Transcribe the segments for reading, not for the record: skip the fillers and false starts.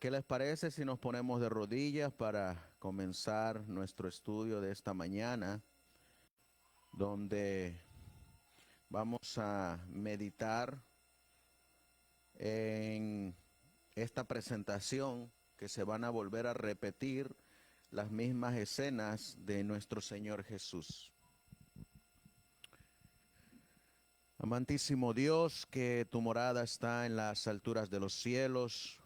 ¿Qué les parece si nos ponemos de rodillas para comenzar nuestro estudio de esta mañana, donde vamos a meditar en esta presentación que se van a volver a repetir las mismas escenas de nuestro Señor Jesús? Amantísimo Dios, que tu morada está en las alturas de los cielos.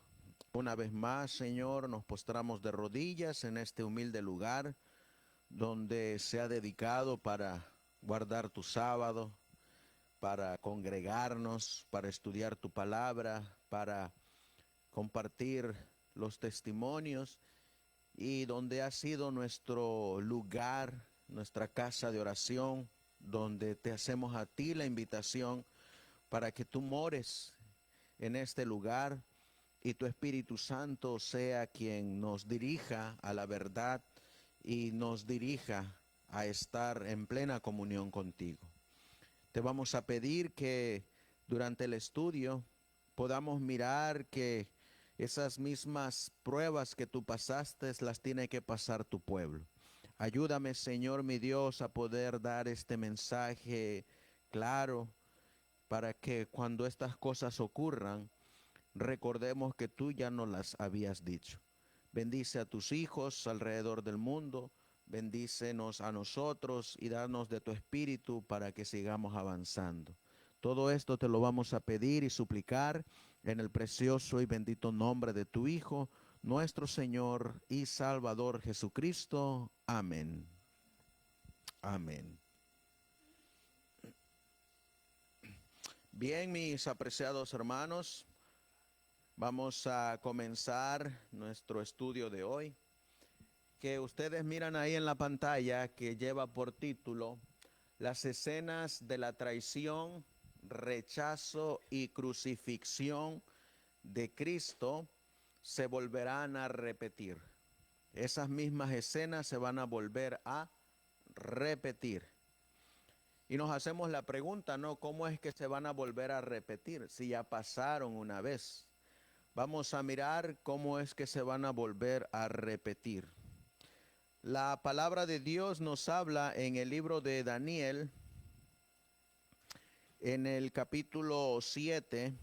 Una vez más, Señor, nos postramos de rodillas en este humilde lugar donde se ha dedicado para guardar tu sábado, para congregarnos, para estudiar tu palabra, para compartir los testimonios y donde ha sido nuestro lugar, nuestra casa de oración, donde te hacemos a ti la invitación para que tú mores en este lugar y tu Espíritu Santo sea quien nos dirija a la verdad y nos dirija a estar en plena comunión contigo. Te vamos a pedir que durante el estudio podamos mirar que esas mismas pruebas que tú pasaste las tiene que pasar tu pueblo. Ayúdame, Señor mi Dios, a poder dar este mensaje claro para que cuando estas cosas ocurran, recordemos que tú ya nos las habías dicho. Bendice a tus hijos alrededor del mundo, bendícenos a nosotros y danos de tu espíritu para que sigamos avanzando. Todo esto te lo vamos a pedir y suplicar en el precioso y bendito nombre de tu Hijo, nuestro Señor y Salvador Jesucristo. Amén. Amén. Bien, mis apreciados hermanos, vamos a comenzar nuestro estudio de hoy, que ustedes miran ahí en la pantalla, que lleva por título Las escenas de la traición, rechazo y crucifixión de Cristo se volverán a repetir. Esas mismas escenas se van a volver a repetir. Y nos hacemos la pregunta, ¿no? ¿Cómo es que se van a volver a repetir si ya pasaron una vez? Vamos a mirar cómo es que se van a volver a repetir. La palabra de Dios nos habla en el libro de Daniel, en el capítulo 7,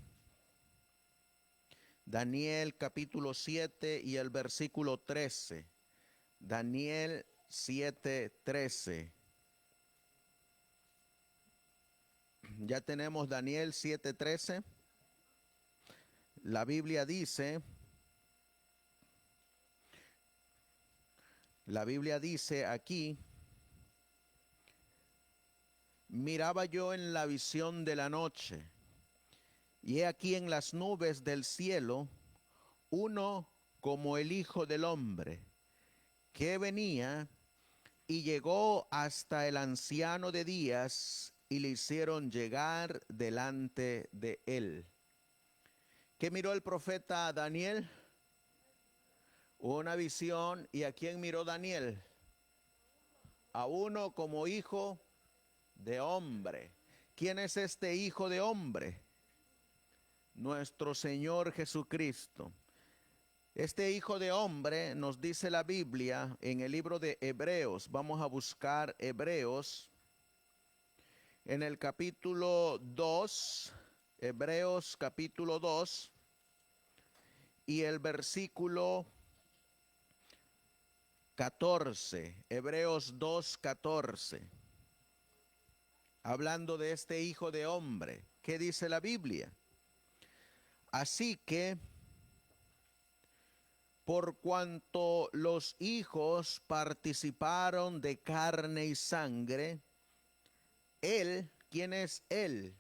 Daniel capítulo 7 y el versículo 13. Daniel 7:13. Ya tenemos Daniel 7:13. La Biblia dice aquí: miraba yo en la visión de la noche, y he aquí en las nubes del cielo uno como el Hijo del Hombre, que venía y llegó hasta el anciano de días, y le hicieron llegar delante de él. ¿Qué miró el profeta Daniel? Una visión. ¿Y a quién miró Daniel? A uno como hijo de hombre. ¿Quién es este hijo de hombre? Nuestro Señor Jesucristo. Este hijo de hombre, nos dice la Biblia en el libro de Hebreos. Vamos a buscar Hebreos en el capítulo 2, Hebreos capítulo 2 y el versículo 14, Hebreos 2:14. Hablando de este hijo de hombre, ¿qué dice la Biblia? Así que, por cuanto los hijos participaron de carne y sangre, él, ¿quién es él?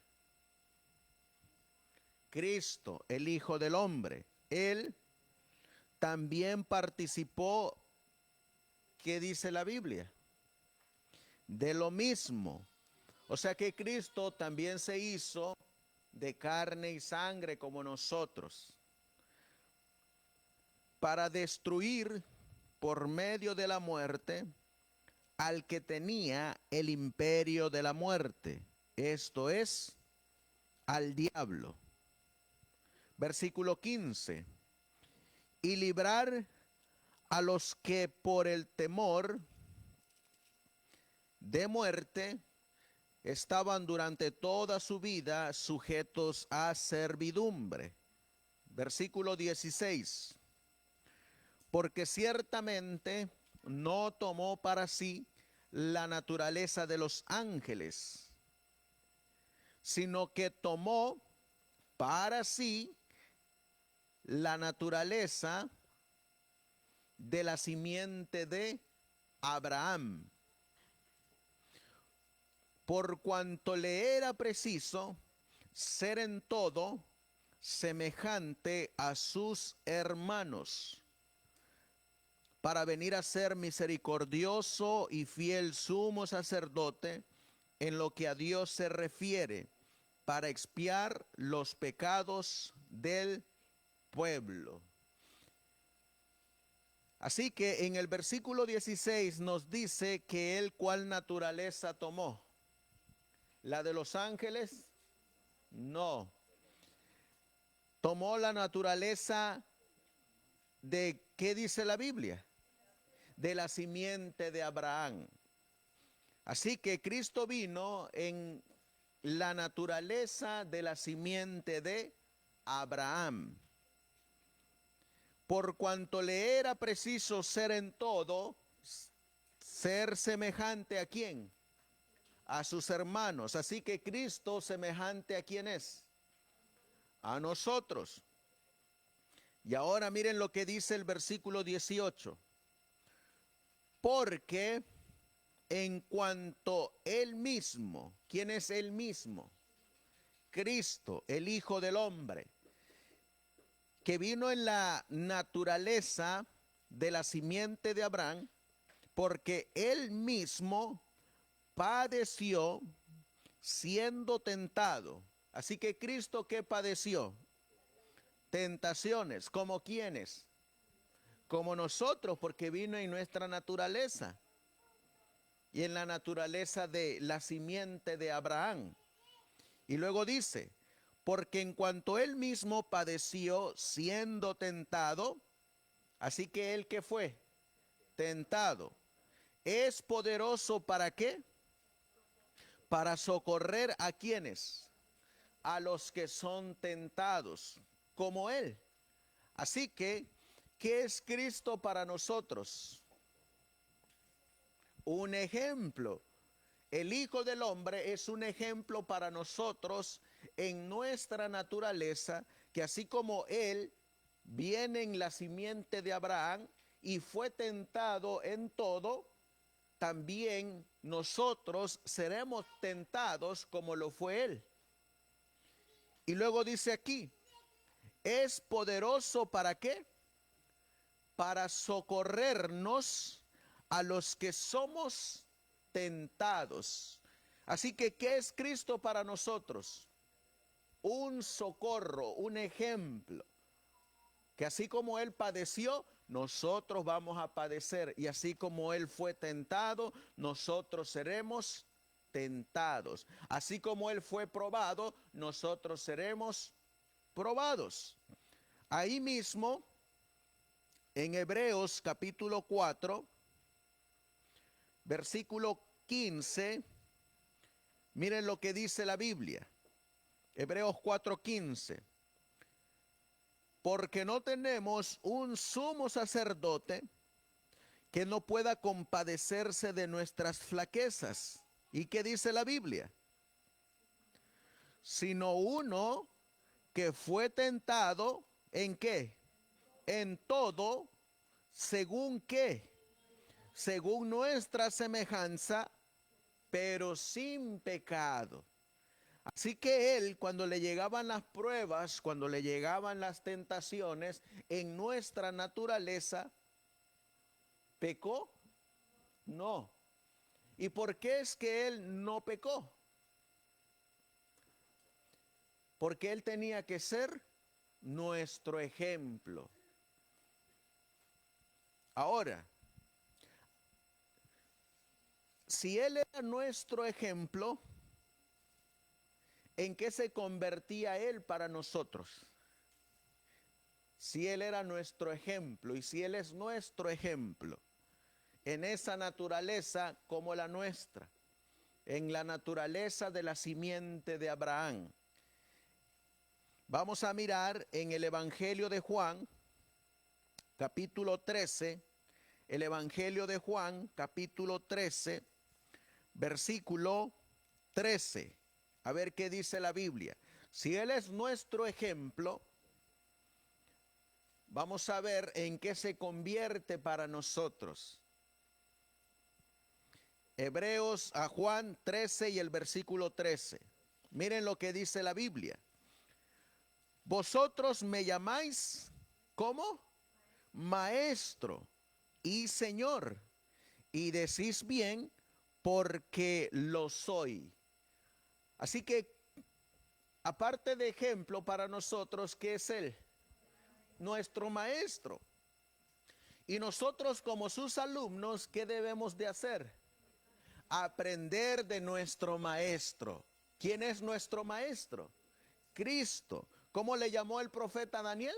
Cristo, el Hijo del Hombre. Él también participó, ¿qué dice la Biblia? De lo mismo. O sea que Cristo también se hizo de carne y sangre como nosotros, para destruir por medio de la muerte al que tenía el imperio de la muerte, esto es, al diablo. Versículo 15. y librar a los que por el temor de muerte estaban durante toda su vida sujetos a servidumbre. Versículo 16. Porque ciertamente no tomó para sí la naturaleza de los ángeles, sino que tomó para sí la naturaleza de la simiente de Abraham, por cuanto le era preciso ser en todo semejante a sus hermanos, para venir a ser misericordioso y fiel sumo sacerdote en lo que a Dios se refiere, para expiar los pecados del pueblo. Así que en el versículo 16 nos dice que él cuál naturaleza tomó. ¿La de los ángeles? No. Tomó la naturaleza de, ¿qué dice la Biblia? De la simiente de Abraham. Así que Cristo vino en la naturaleza de la simiente de Abraham. Por cuanto le era preciso ser en todo, ser semejante ¿a quién? A sus hermanos. Así que Cristo semejante ¿a quién es? A nosotros. Y ahora miren lo que dice el versículo 18. Porque en cuanto él mismo, ¿quién es él mismo? Cristo, el Hijo del Hombre, que vino en la naturaleza de la simiente de Abraham, porque él mismo padeció siendo tentado. Así que Cristo, ¿qué padeció? Tentaciones. ¿Como quiénes? Como nosotros, porque vino en nuestra naturaleza y en la naturaleza de la simiente de Abraham. Y luego dice, porque en cuanto él mismo padeció siendo tentado, así que él que fue tentado, es poderoso ¿para qué? Para socorrer a quienes, a los que son tentados, como él. Así que, ¿qué es Cristo para nosotros? Un ejemplo. El Hijo del Hombre es un ejemplo para nosotros en nuestra naturaleza, que así como Él viene en la simiente de Abraham y fue tentado en todo, también nosotros seremos tentados como lo fue Él. Y luego dice aquí, es poderoso ¿para qué? Para socorrernos a los que somos tentados. Así que, ¿qué es Cristo para nosotros? Un socorro, un ejemplo. Que así como Él padeció, nosotros vamos a padecer. Y así como Él fue tentado, nosotros seremos tentados. Así como Él fue probado, nosotros seremos probados. Ahí mismo, en Hebreos capítulo 4, versículo 15, miren lo que dice la Biblia. Hebreos 4:15. Porque no tenemos un sumo sacerdote que no pueda compadecerse de nuestras flaquezas. ¿Y qué dice la Biblia? Sino uno que fue tentado, ¿en qué? En todo, ¿según qué? Según nuestra semejanza, pero sin pecado. Así que él, cuando le llegaban las pruebas, cuando le llegaban las tentaciones, en nuestra naturaleza, ¿pecó? No. ¿Y por qué es que él no pecó? Porque él tenía que ser nuestro ejemplo. Ahora, si él era nuestro ejemplo, ¿en qué se convertía él para nosotros? si Él era nuestro ejemplo y si Él es nuestro ejemplo en esa naturaleza como la nuestra, en la naturaleza de la simiente de Abraham. Vamos a mirar en el Evangelio de Juan, capítulo 13, el Evangelio de Juan, capítulo 13, versículo 13. A ver qué dice la Biblia. Si Él es nuestro ejemplo, vamos a ver en qué se convierte para nosotros. Hebreos a Juan 13 y el versículo 13. Miren lo que dice la Biblia. Vosotros me llamáis, ¿cómo? Maestro y Señor, y decís bien, porque lo soy. Así que, aparte de ejemplo para nosotros, ¿qué es Él? Nuestro maestro. Y nosotros como sus alumnos, ¿qué debemos de hacer? Aprender de nuestro maestro. ¿Quién es nuestro maestro? Cristo. ¿Cómo le llamó el profeta Daniel?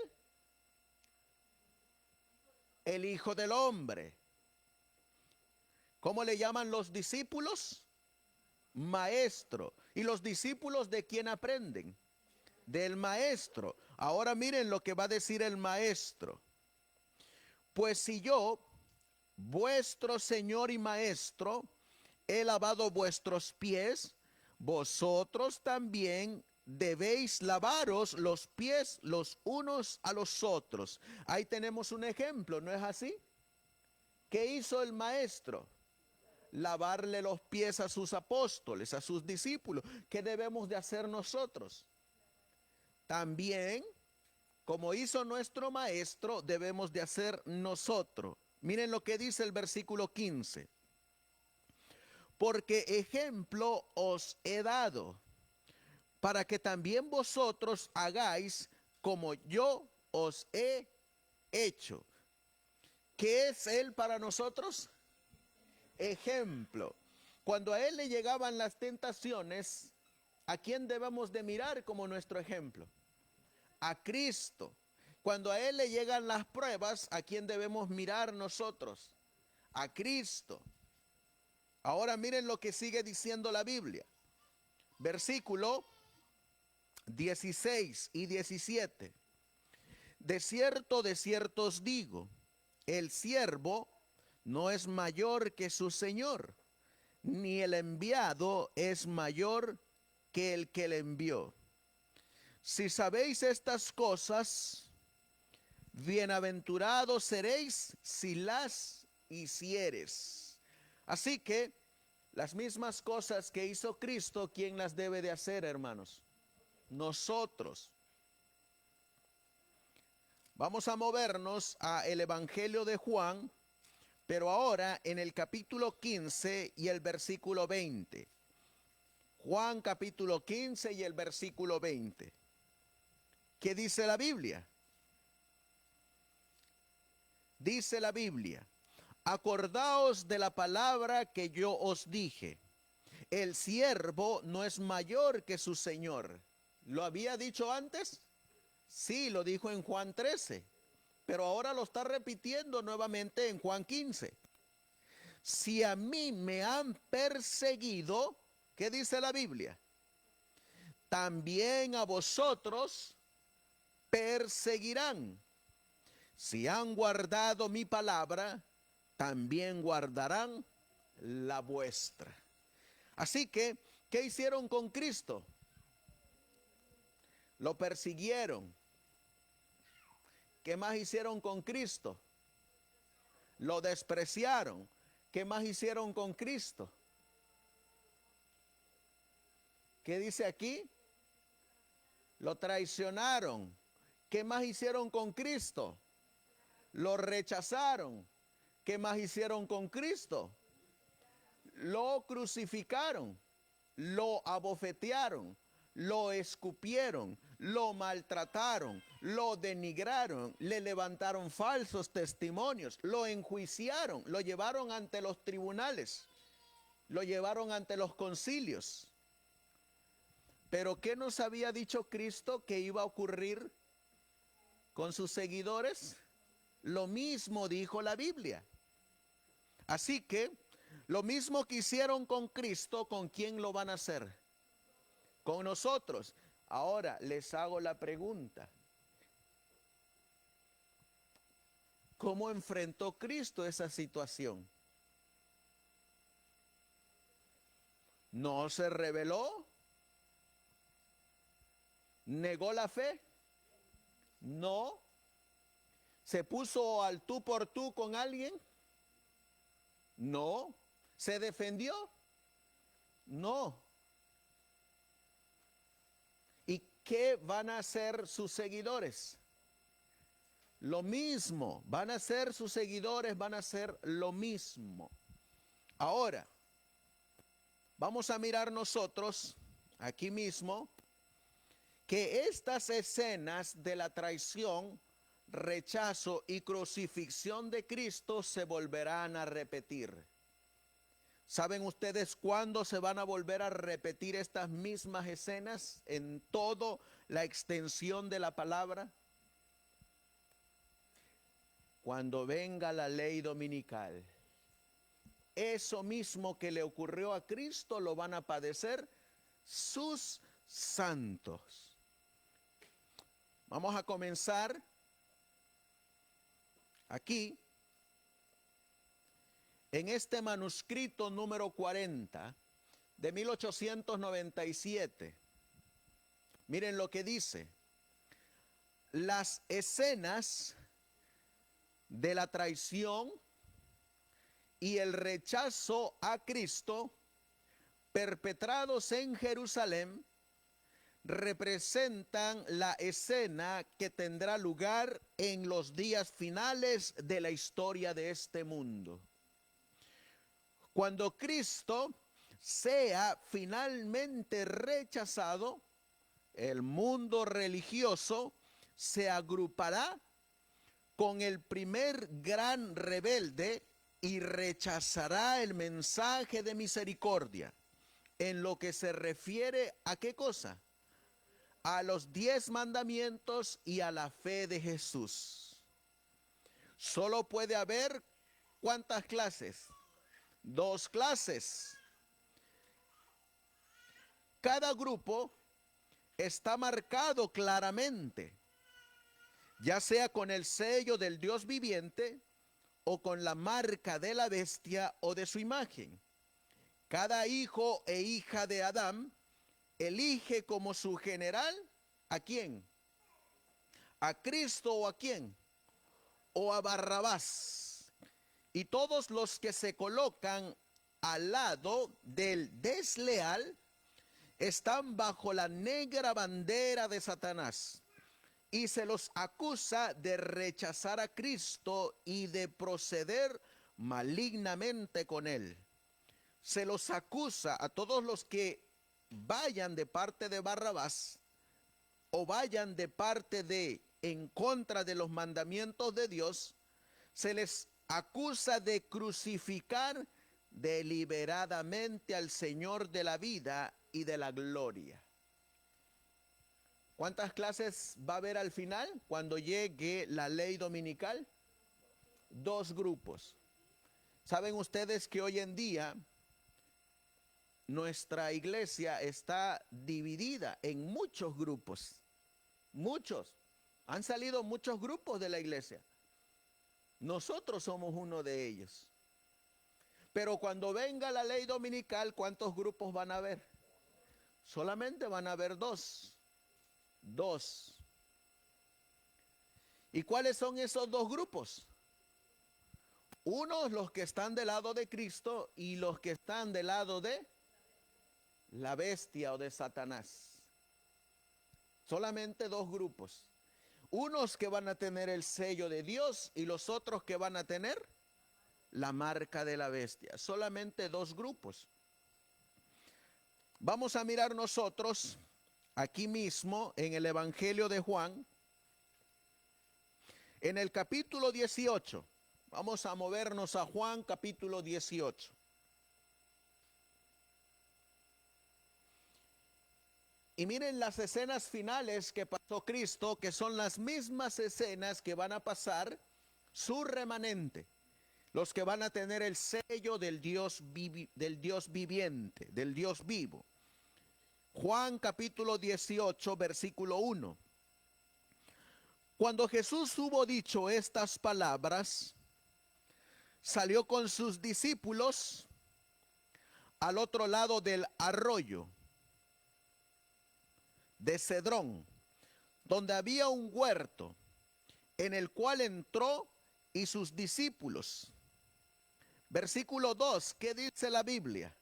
El Hijo del Hombre. ¿Cómo le llaman los discípulos? Maestro. ¿Y los discípulos de quién aprenden? Del maestro. Ahora miren lo que va a decir el maestro. Pues si yo, vuestro Señor y Maestro, he lavado vuestros pies, vosotros también debéis lavaros los pies los unos a los otros. Ahí tenemos un ejemplo, ¿no es así? ¿Qué hizo el maestro? Lavarle los pies a sus apóstoles, a sus discípulos. ¿Qué debemos de hacer nosotros? También, como hizo nuestro maestro, debemos de hacer nosotros. Miren lo que dice el versículo 15. Porque ejemplo os he dado, para que también vosotros hagáis como yo os he hecho. ¿Qué es Él para nosotros? Ejemplo. Cuando a Él le llegaban las tentaciones, ¿a quién debemos de mirar como nuestro ejemplo? A Cristo. Cuando a Él le llegan las pruebas, ¿a quién debemos mirar nosotros? A Cristo. Ahora miren lo que sigue diciendo la Biblia. Versículo 16 y 17. De cierto os digo, el siervo no es mayor que su Señor, ni el enviado es mayor que el que le envió. Si sabéis estas cosas, bienaventurados seréis si las hicieres. Así que las mismas cosas que hizo Cristo, ¿quién las debe de hacer, hermanos? Nosotros. Vamos a movernos a el Evangelio de Juan, pero ahora en el capítulo 15 y el versículo 20. Juan capítulo 15 y el versículo 20. ¿Qué dice la Biblia? Dice la Biblia: acordaos de la palabra que yo os dije. El siervo no es mayor que su Señor. ¿Lo había dicho antes? Sí, lo dijo en Juan 13, pero ahora lo está repitiendo nuevamente en Juan 15. Si a mí me han perseguido, ¿qué dice la Biblia? También a vosotros perseguirán. Si han guardado mi palabra, también guardarán la vuestra. Así que, ¿qué hicieron con Cristo? Lo persiguieron. ¿Qué más hicieron con Cristo? Lo despreciaron. ¿Qué más hicieron con Cristo? ¿Qué dice aquí? Lo traicionaron. ¿Qué más hicieron con Cristo? Lo rechazaron. ¿Qué más hicieron con Cristo? Lo crucificaron, lo abofetearon, lo escupieron, lo maltrataron, lo denigraron, le levantaron falsos testimonios, lo enjuiciaron, lo llevaron ante los tribunales, lo llevaron ante los concilios. Pero ¿qué nos había dicho Cristo que iba a ocurrir con sus seguidores? Lo mismo dijo la Biblia. Así que lo mismo que hicieron con Cristo, ¿con quién lo van a hacer? Con nosotros. Ahora les hago la pregunta. ¿Cómo enfrentó Cristo esa situación? ¿No se rebeló? ¿Negó la fe? No. ¿Se puso al tú por tú con alguien? No. ¿Se defendió? No. ¿Y qué van a hacer sus seguidores? Lo mismo. Van a ser sus seguidores, van a hacer lo mismo. Ahora, vamos a mirar nosotros, aquí mismo, que estas escenas de la traición, rechazo y crucifixión de Cristo se volverán a repetir. ¿Saben ustedes cuándo se van a volver a repetir estas mismas escenas en toda la extensión de la palabra? Cuando venga la ley dominical. Eso mismo que le ocurrió a Cristo lo van a padecer sus santos. Vamos a comenzar aquí, en este manuscrito número 40 de 1897. Miren lo que dice. Las escenas de la traición y el rechazo a Cristo perpetrados en Jerusalén representan la escena que tendrá lugar en los días finales de la historia de este mundo. Cuando Cristo sea finalmente rechazado, el mundo religioso se agrupará con el primer gran rebelde y rechazará el mensaje de misericordia. En lo que se refiere a ¿qué cosa? A los 10 mandamientos y a la fe de Jesús. Solo puede haber ¿cuántas clases? 2 clases. Cada grupo está marcado claramente, ya sea con el sello del Dios viviente o con la marca de la bestia o de su imagen. Cada hijo e hija de Adán elige como su general ¿a quién? ¿A Cristo o a quién? O a Barrabás. Y todos los que se colocan al lado del desleal están bajo la negra bandera de Satanás. Y se los acusa de rechazar a Cristo y de proceder malignamente con él. Se los acusa a todos los que vayan de parte de Barrabás o vayan de parte de en contra de los mandamientos de Dios. Se les acusa de crucificar deliberadamente al Señor de la vida y de la gloria. ¿Cuántas clases va a haber al final cuando llegue la ley dominical? 2 grupos. ¿Saben ustedes que hoy en día nuestra iglesia está dividida en muchos grupos? Muchos. Han salido muchos grupos de la iglesia. Nosotros somos uno de ellos. Pero cuando venga la ley dominical, ¿cuántos grupos van a haber? Solamente van a haber 2. 2. ¿Y cuáles son esos 2 grupos? Unos los que están del lado de Cristo y los que están del lado de la bestia o de Satanás. Solamente 2 grupos. Unos que van a tener el sello de Dios y los otros que van a tener la marca de la bestia. Solamente 2 grupos. Vamos a mirar nosotros aquí mismo en el Evangelio de Juan, en el capítulo 18. Vamos a movernos a Juan capítulo 18. Y miren las escenas finales que pasó Cristo, que son las mismas escenas que van a pasar su remanente, los que van a tener el sello del Dios viviente, del Dios vivo. Juan capítulo 18, versículo 1. Cuando Jesús hubo dicho estas palabras, salió con sus discípulos al otro lado del arroyo de Cedrón, donde había un huerto, en el cual entró y sus discípulos. Versículo 2, ¿qué dice la Biblia?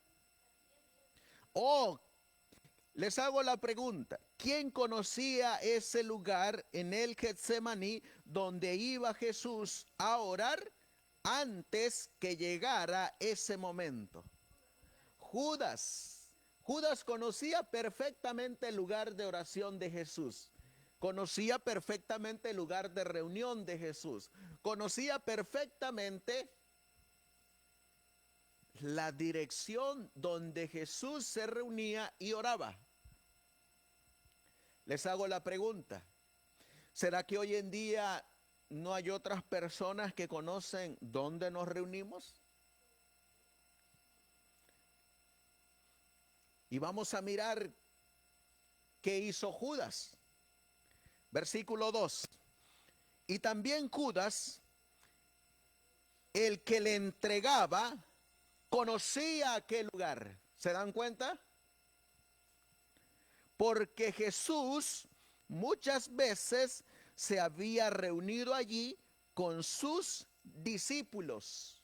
Oh, les hago la pregunta, ¿quién conocía ese lugar en el Getsemaní donde iba Jesús a orar antes que llegara ese momento? Judas. Judas conocía perfectamente el lugar de oración de Jesús. Conocía perfectamente el lugar de reunión de Jesús. Conocía perfectamente la dirección donde Jesús se reunía y oraba. Les hago la pregunta, ¿será que hoy en día no hay otras personas que conocen dónde nos reunimos? Y vamos a mirar qué hizo Judas. Versículo 2. Y también Judas, el que le entregaba, conocía aquel lugar. ¿Se dan cuenta? Porque Jesús muchas veces se había reunido allí con sus discípulos.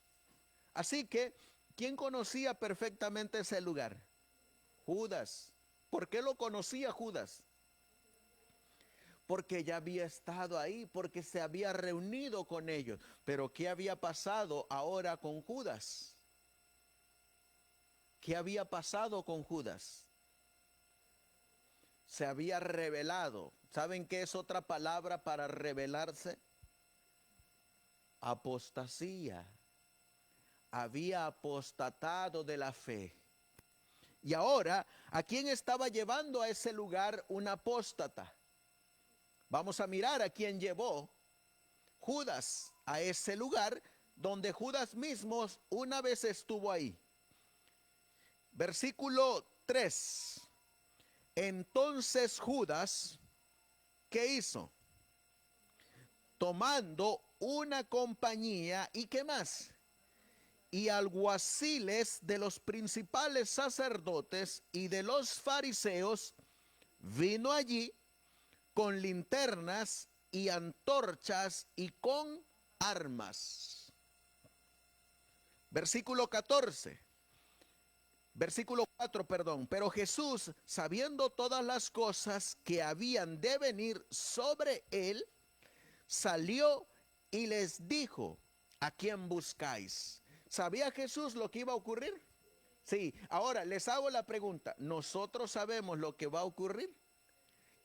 Así que, ¿quién conocía perfectamente ese lugar? Judas. ¿Por qué lo conocía Judas? Porque ya había estado ahí, porque se había reunido con ellos. Pero ¿qué había pasado ahora con Judas? ¿Qué había pasado con Judas? Se había rebelado. ¿Saben qué es otra palabra para rebelarse? Apostasía. Había apostatado de la fe. Y ahora, ¿a quién estaba llevando a ese lugar un apóstata? Vamos a mirar a quién llevó Judas a ese lugar donde Judas mismo una vez estuvo ahí. Versículo 3. Entonces Judas, ¿qué hizo? Tomando una compañía, ¿y qué más? Y alguaciles de los principales sacerdotes y de los fariseos, vino allí con linternas y antorchas y con armas. Versículo 14. Versículo 4, perdón. Pero Jesús, sabiendo todas las cosas que habían de venir sobre él, salió y les dijo, ¿a quién buscáis? ¿Sabía Jesús lo que iba a ocurrir? Sí. Ahora les hago la pregunta, ¿nosotros sabemos lo que va a ocurrir?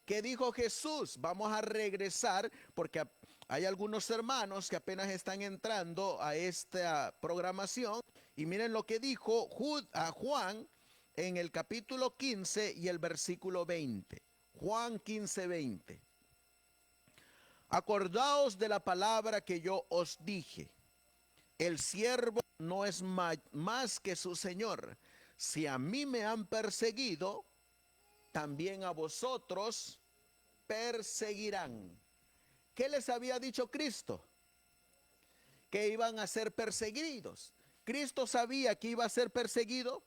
¿Qué dijo Jesús? Vamos a regresar porque hay algunos hermanos que apenas están entrando a esta programación y miren lo que dijo a Juan en el capítulo 15 y el versículo 20. Juan 15, 20. Acordaos de la palabra que yo os dije. El siervo no es más que su señor. Si a mí me han perseguido, también a vosotros perseguirán. ¿Qué les había dicho Cristo? Que iban a ser perseguidos. ¿Cristo sabía que iba a ser perseguido?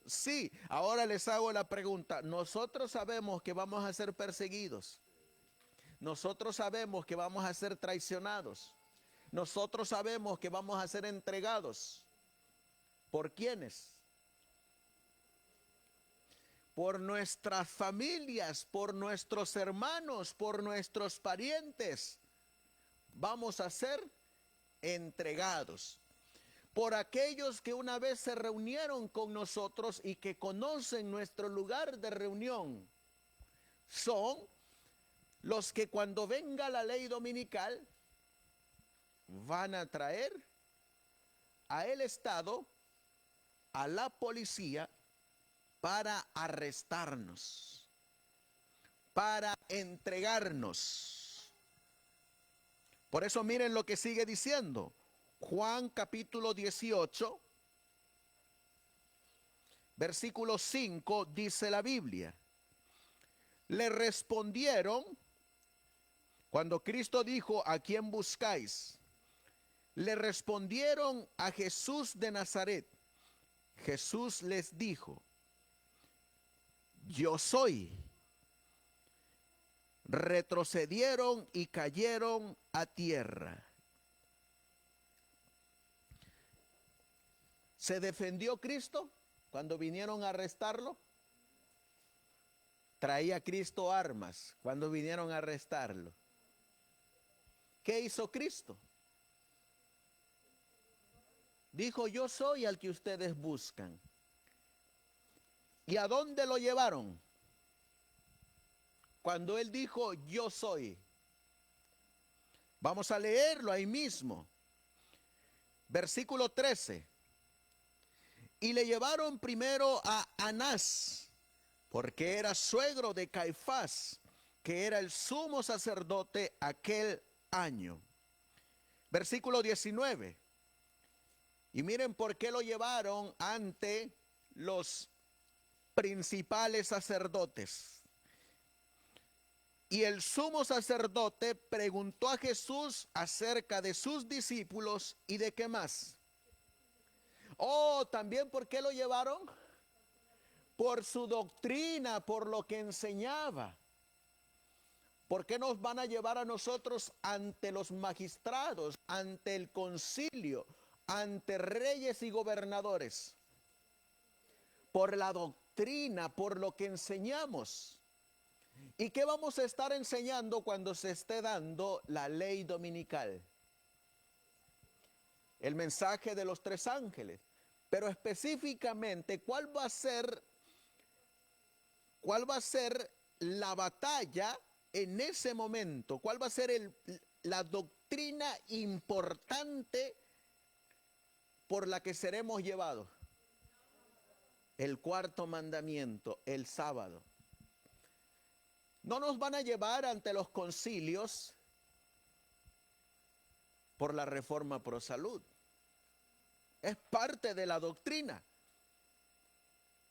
Sí. Ahora les hago la pregunta. ¿Nosotros sabemos que vamos a ser perseguidos? ¿Nosotros sabemos que vamos a ser traicionados? ¿Nosotros sabemos que vamos a ser entregados? ¿Por quiénes? Por nuestras familias, por nuestros hermanos, por nuestros parientes. Vamos a ser entregados. Por aquellos que una vez se reunieron con nosotros y que conocen nuestro lugar de reunión. Son los que cuando venga la ley dominical van a traer al Estado, a la policía, para arrestarnos. para entregarnos. Por eso miren lo que sigue diciendo. Juan capítulo 18, versículo 5, dice la Biblia. Le respondieron, cuando Cristo dijo, ¿a quién buscáis? Le respondieron a Jesús de Nazaret. Jesús les dijo, yo soy. Retrocedieron y cayeron a tierra. ¿Se defendió Cristo cuando vinieron a arrestarlo? Traía Cristo armas cuando vinieron a arrestarlo. ¿Qué hizo Cristo? Dijo, yo soy al que ustedes buscan. ¿Y a dónde lo llevaron? Cuando él dijo, yo soy. Vamos a leerlo ahí mismo. Versículo 13. Y le llevaron primero a Anás, porque era suegro de Caifás, que era el sumo sacerdote aquel año. Versículo 19. Y miren por qué lo llevaron ante los principales sacerdotes. Y el sumo sacerdote preguntó a Jesús acerca de sus discípulos y de qué más. Oh, también por qué lo llevaron. Por su doctrina, por lo que enseñaba. ¿Por qué nos van a llevar a nosotros ante los magistrados, ante el concilio, ante reyes y gobernadores? Por la doctrina, por lo que enseñamos. ¿Y qué vamos a estar enseñando cuando se esté dando la ley dominical? El mensaje de los tres ángeles. Pero específicamente, ¿cuál va a ser la batalla en ese momento? ¿Cuál va a ser la doctrina importante por la que seremos llevados? El cuarto mandamiento, el sábado. No nos van a llevar ante los concilios por la reforma pro salud. Es parte de la doctrina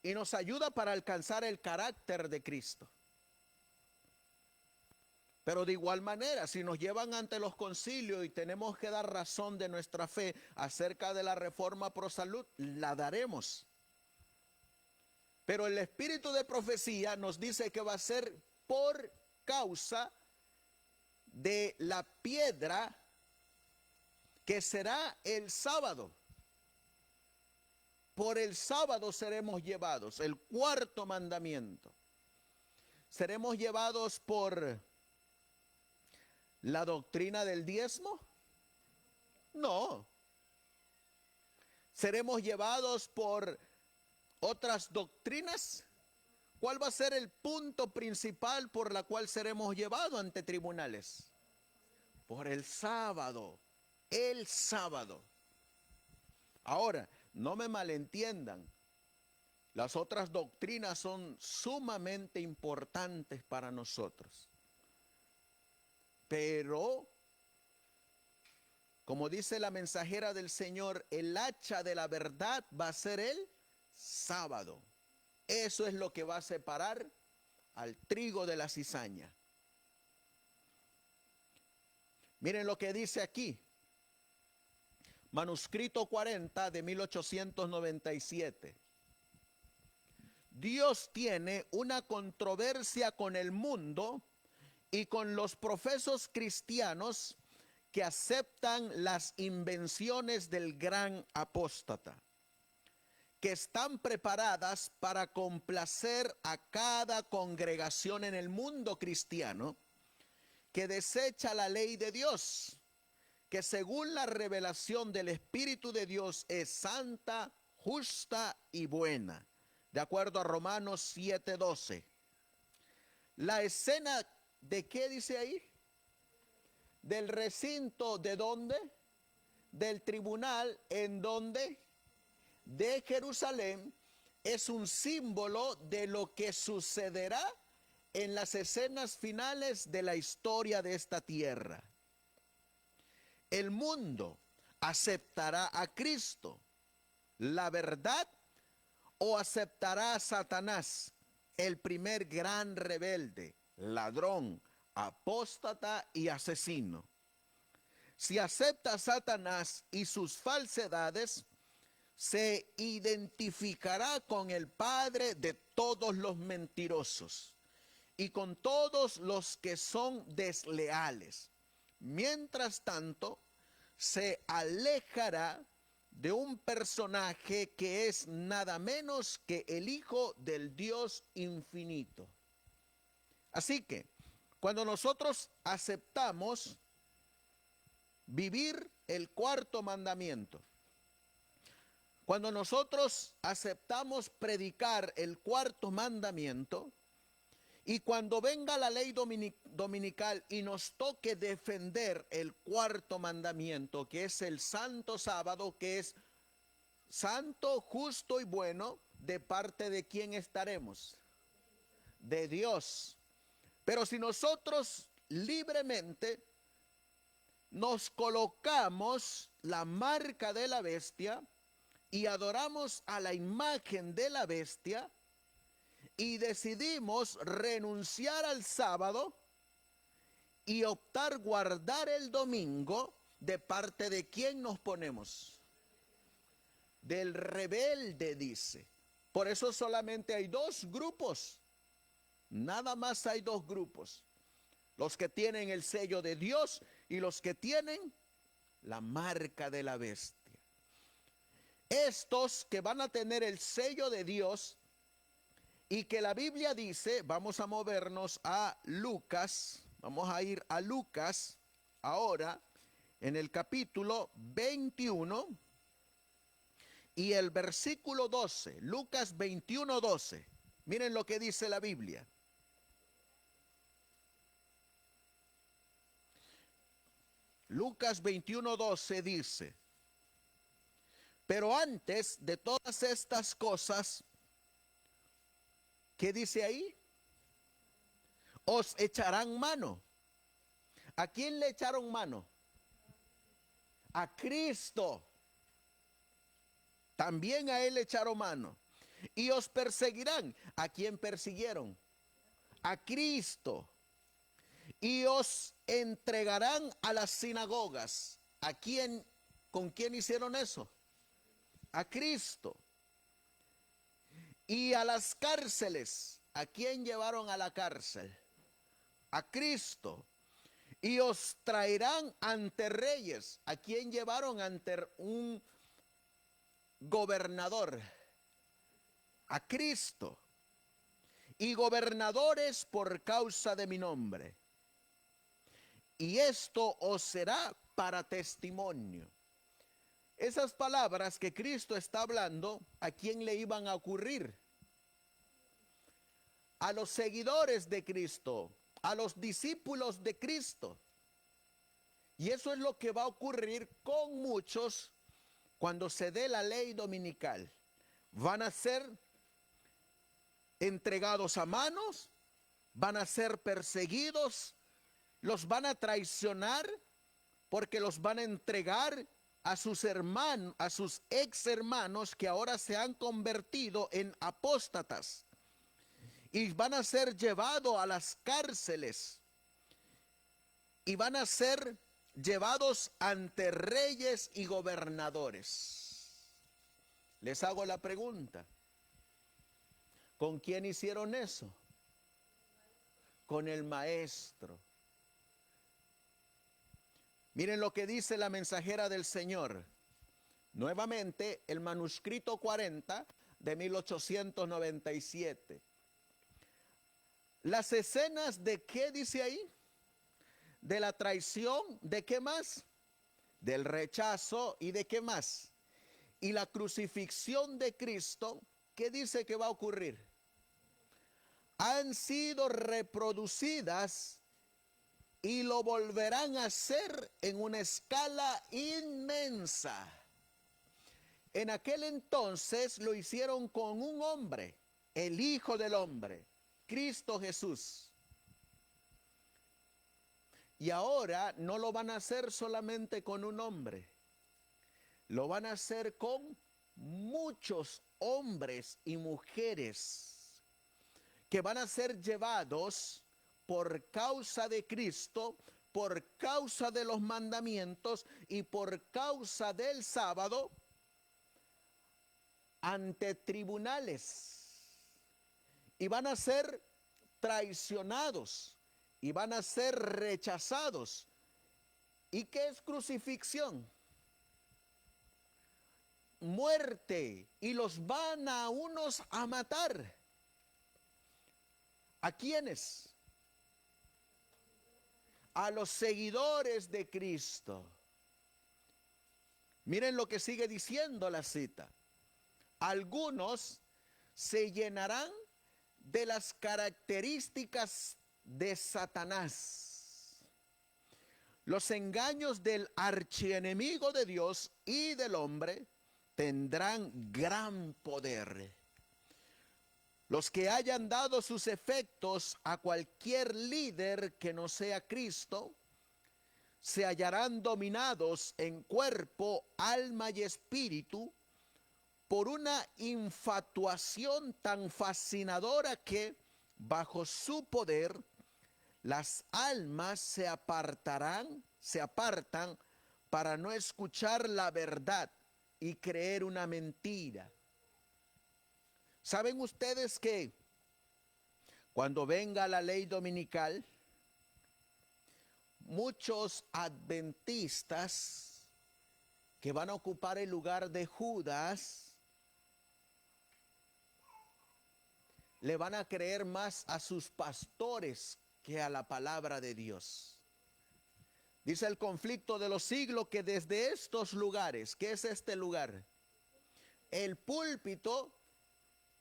y nos ayuda para alcanzar el carácter de Cristo. Pero de igual manera, si nos llevan ante los concilios y tenemos que dar razón de nuestra fe acerca de la reforma pro salud, la daremos. Pero el espíritu de profecía nos dice que va a ser por causa de la piedra que será el sábado. Por el sábado seremos llevados, el cuarto mandamiento. ¿Seremos llevados por la doctrina del diezmo? No. ¿Seremos llevados por otras doctrinas? ¿Cuál va a ser el punto principal por la cual seremos llevados ante tribunales? Por el sábado. El sábado. Ahora, no me malentiendan. Las otras doctrinas son sumamente importantes para nosotros. Pero, como dice la mensajera del Señor, el hacha de la verdad va a ser el sábado. Eso es lo que va a separar al trigo de la cizaña. Miren lo que dice aquí. Manuscrito 40 de 1897. Dios tiene una controversia con el mundo y con los profesos cristianos que aceptan las invenciones del gran apóstata, que están preparadas para complacer a cada congregación en el mundo cristiano que desecha la ley de Dios, que según la revelación del Espíritu de Dios es santa, justa y buena, de acuerdo a Romanos 7:12. La escena ¿de qué dice ahí? Del recinto, ¿de dónde? Del tribunal, ¿en dónde? De Jerusalén, es un símbolo de lo que sucederá en las escenas finales de la historia de esta tierra. El mundo aceptará a Cristo, la verdad, o aceptará a Satanás, el primer gran rebelde, ladrón, apóstata y asesino. Si acepta a Satanás y sus falsedades, se identificará con el padre de todos los mentirosos y con todos los que son desleales. Mientras tanto, se alejará de un personaje que es nada menos que el Hijo del Dios infinito. Así que, cuando nosotros aceptamos vivir el cuarto mandamiento, cuando nosotros aceptamos predicar el cuarto mandamiento, y cuando venga la ley dominical y nos toque defender el cuarto mandamiento, que es el santo sábado, que es santo, justo y bueno, ¿de parte de quién estaremos? De Dios. Pero si nosotros libremente nos colocamos la marca de la bestia y adoramos a la imagen de la bestia, y decidimos renunciar al sábado y optar guardar el domingo, ¿de parte de quién nos ponemos? Del rebelde, dice. Por eso solamente hay dos grupos. Nada más hay dos grupos. Los que tienen el sello de Dios y los que tienen la marca de la bestia. Estos que van a tener el sello de Dios, y que la Biblia dice, vamos a movernos a Lucas, vamos a ir a Lucas ahora, en el capítulo 21 y el versículo 12, Lucas 21, 12. Miren lo que dice la Biblia. Lucas 21, 12 dice: pero antes de todas estas cosas, ¿qué dice ahí? Os echarán mano. ¿A quién le echaron mano? A Cristo. También a él le echaron mano. Y os perseguirán. ¿A quién persiguieron? A Cristo. Y os entregarán a las sinagogas. ¿A quién? ¿Con quién hicieron eso? A Cristo. Y a las cárceles. ¿A quién llevaron a la cárcel? A Cristo. Y os traerán ante reyes. ¿A quién llevaron ante un gobernador? A Cristo. Y gobernadores por causa de mi nombre. Y esto os será para testimonio. Esas palabras que Cristo está hablando, ¿a quién le iban a ocurrir? A los seguidores de Cristo, a los discípulos de Cristo. Y eso es lo que va a ocurrir con muchos cuando se dé la ley dominical. Van a ser entregados a manos, van a ser perseguidos, los van a traicionar porque los van a entregar a sus hermanos, a sus ex hermanos que ahora se han convertido en apóstatas, y van a ser llevados a las cárceles y van a ser llevados ante reyes y gobernadores. Les hago la pregunta: ¿con quién hicieron eso? Con el maestro. Miren lo que dice la mensajera del Señor. Nuevamente, el manuscrito 40 de 1897. Las escenas de qué dice ahí? De la traición, ¿de qué más? Del rechazo, ¿y de qué más? Y la crucifixión de Cristo, ¿qué dice que va a ocurrir? Han sido reproducidas y lo volverán a hacer en una escala inmensa. En aquel entonces lo hicieron con un hombre, el Hijo del Hombre. Cristo Jesús. Y ahora no lo van a hacer solamente con un hombre, lo van a hacer con muchos hombres y mujeres que van a ser llevados por causa de Cristo, por causa de los mandamientos y por causa del sábado ante tribunales. Y van a ser traicionados y van a ser rechazados. ¿Y qué es crucifixión? Muerte. Y los van a unos a matar. ¿A quiénes? A los seguidores de Cristo. Miren lo que sigue diciendo la cita. Algunos se llenarán de las características de Satanás, los engaños del archienemigo de Dios y del hombre tendrán gran poder. Los que hayan dado sus efectos a cualquier líder que no sea Cristo, se hallarán dominados en cuerpo, alma y espíritu por una infatuación tan fascinadora que, bajo su poder, las almas se apartan para no escuchar la verdad y creer una mentira. ¿Saben ustedes que cuando venga la ley dominical, muchos adventistas que van a ocupar el lugar de Judas le van a creer más a sus pastores que a la palabra de Dios? Dice el Conflicto de los Siglos que desde estos lugares, ¿qué es este lugar? El púlpito,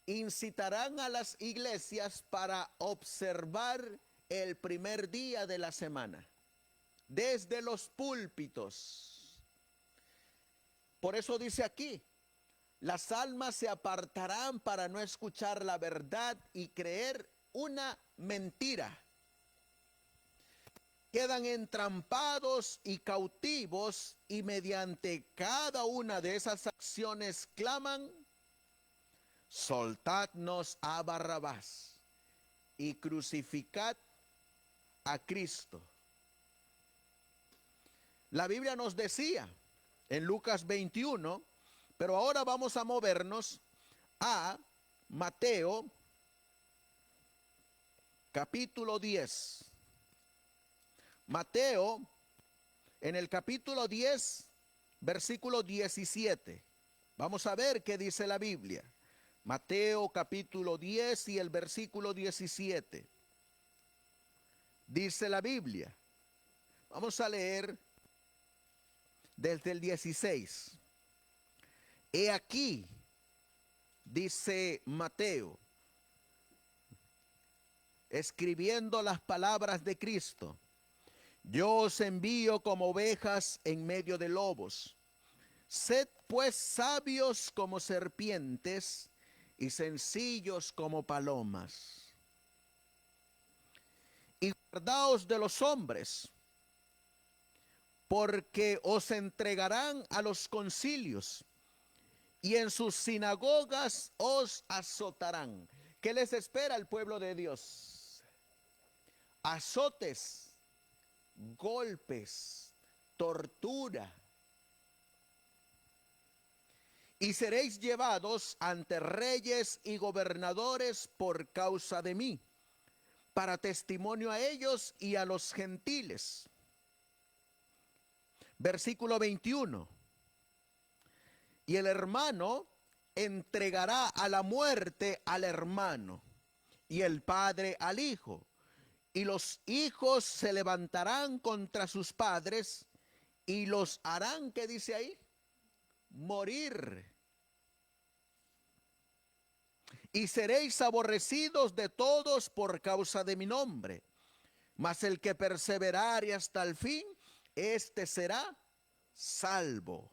incitarán a las iglesias para observar el primer día de la semana. Desde los púlpitos. Por eso dice aquí, las almas se apartarán para no escuchar la verdad y creer una mentira. Quedan entrampados y cautivos y mediante cada una de esas acciones claman: soltadnos a Barrabás y crucificad a Cristo. La Biblia nos decía en Lucas 21, pero ahora vamos a movernos a Mateo capítulo 10. Mateo en el capítulo 10, versículo 17. Vamos a ver qué dice la Biblia. Mateo capítulo 10 y el versículo 17. Dice la Biblia. Vamos a leer desde el 16. He aquí, dice Mateo, escribiendo las palabras de Cristo: yo os envío como ovejas en medio de lobos. Sed pues sabios como serpientes y sencillos como palomas. Y guardaos de los hombres, porque os entregarán a los concilios y en sus sinagogas os azotarán. ¿Qué les espera al pueblo de Dios? Azotes, golpes, tortura. Y seréis llevados ante reyes y gobernadores por causa de mí, para testimonio a ellos y a los gentiles. Versículo 21. Y el hermano entregará a la muerte al hermano, y el padre al hijo. Y los hijos se levantarán contra sus padres y los harán, ¿qué dice ahí? Morir. Y seréis aborrecidos de todos por causa de mi nombre. Mas el que perseverare hasta el fin, este será salvo.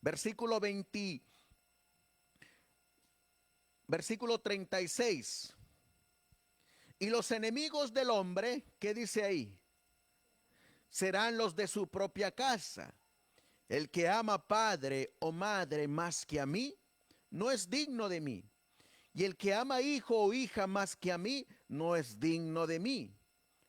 Versículo 36. Y los enemigos del hombre, ¿qué dice ahí? Serán los de su propia casa. El que ama padre o madre más que a mí, no es digno de mí. Y el que ama hijo o hija más que a mí, no es digno de mí.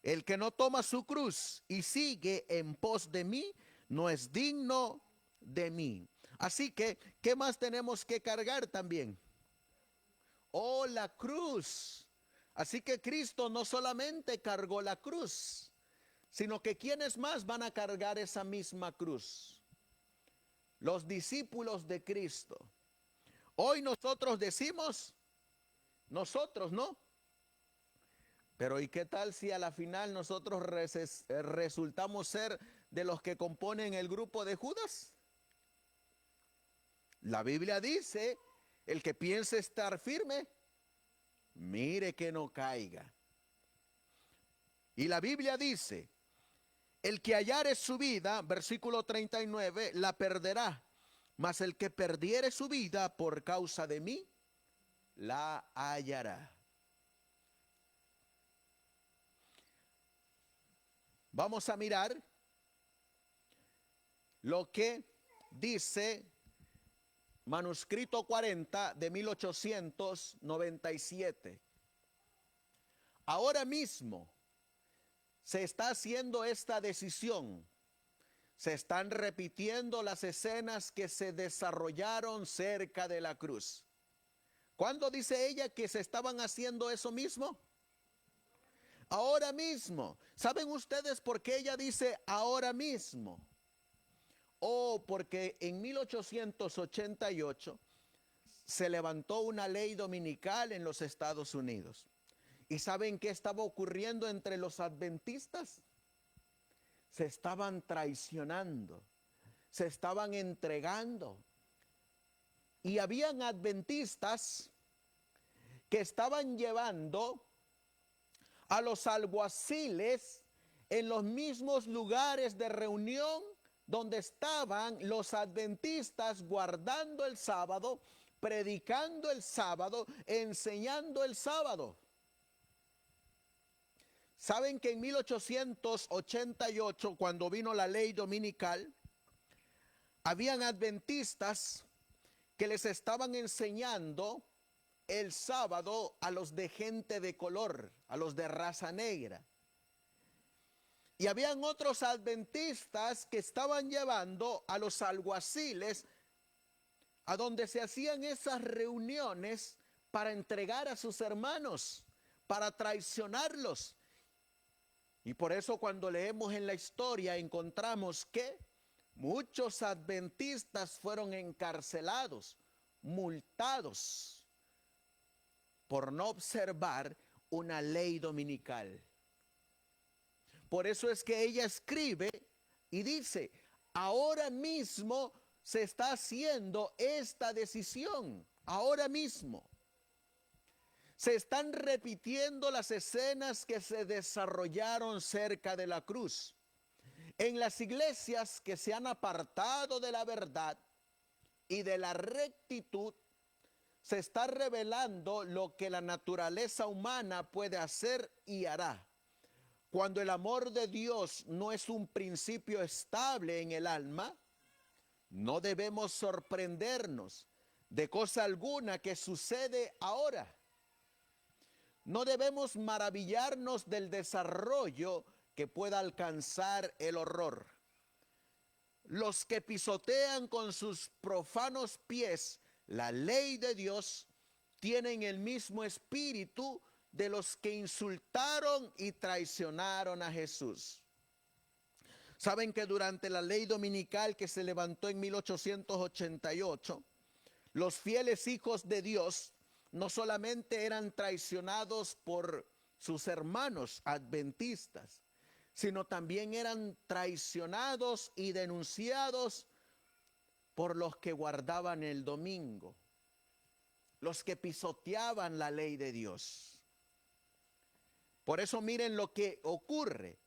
El que no toma su cruz y sigue en pos de mí, no es digno de mí. Así que, ¿qué más tenemos que cargar también? Oh, la cruz. Así que Cristo no solamente cargó la cruz, sino que ¿quiénes más van a cargar esa misma cruz? Los discípulos de Cristo. Hoy nosotros decimos, nosotros, ¿no? Pero ¿y qué tal si a la final nosotros resultamos ser de los que componen el grupo de Judas? La Biblia dice, el que piense estar firme, mire que no caiga. Y la Biblia dice, el que hallare su vida, versículo 39, la perderá. Mas el que perdiere su vida por causa de mí, la hallará. Vamos a mirar lo que dice manuscrito 40 de 1897. Ahora mismo se está haciendo esta decisión. Se están repitiendo las escenas que se desarrollaron cerca de la cruz. ¿Cuándo dice ella que se estaban haciendo eso mismo? Ahora mismo. ¿Saben ustedes por qué ella dice ahora mismo? Oh, porque en 1888 se levantó una ley dominical en los Estados Unidos. ¿Y saben qué estaba ocurriendo entre los adventistas? Se estaban traicionando, se estaban entregando. Y habían adventistas que estaban llevando a los alguaciles en los mismos lugares de reunión donde estaban los adventistas guardando el sábado, predicando el sábado, enseñando el sábado. ¿Saben que en 1888, cuando vino la ley dominical, habían adventistas que les estaban enseñando el sábado a los de gente de color, a los de raza negra? Y habían otros adventistas que estaban llevando a los alguaciles a donde se hacían esas reuniones para entregar a sus hermanos, para traicionarlos. Y por eso cuando leemos en la historia encontramos que muchos adventistas fueron encarcelados, multados por no observar una ley dominical. Por eso es que ella escribe y dice, ahora mismo se está haciendo esta decisión, ahora mismo. Se están repitiendo las escenas que se desarrollaron cerca de la cruz. En las iglesias que se han apartado de la verdad y de la rectitud, se está revelando lo que la naturaleza humana puede hacer y hará. Cuando el amor de Dios no es un principio estable en el alma, no debemos sorprendernos de cosa alguna que sucede ahora. No debemos maravillarnos del desarrollo que pueda alcanzar el horror. Los que pisotean con sus profanos pies la ley de Dios tienen el mismo espíritu de los que insultaron y traicionaron a Jesús. Saben que durante la ley dominical que se levantó en 1888, los fieles hijos de Dios no solamente eran traicionados por sus hermanos adventistas, sino también eran traicionados y denunciados por los que guardaban el domingo, los que pisoteaban la ley de Dios. Por eso miren lo que ocurre,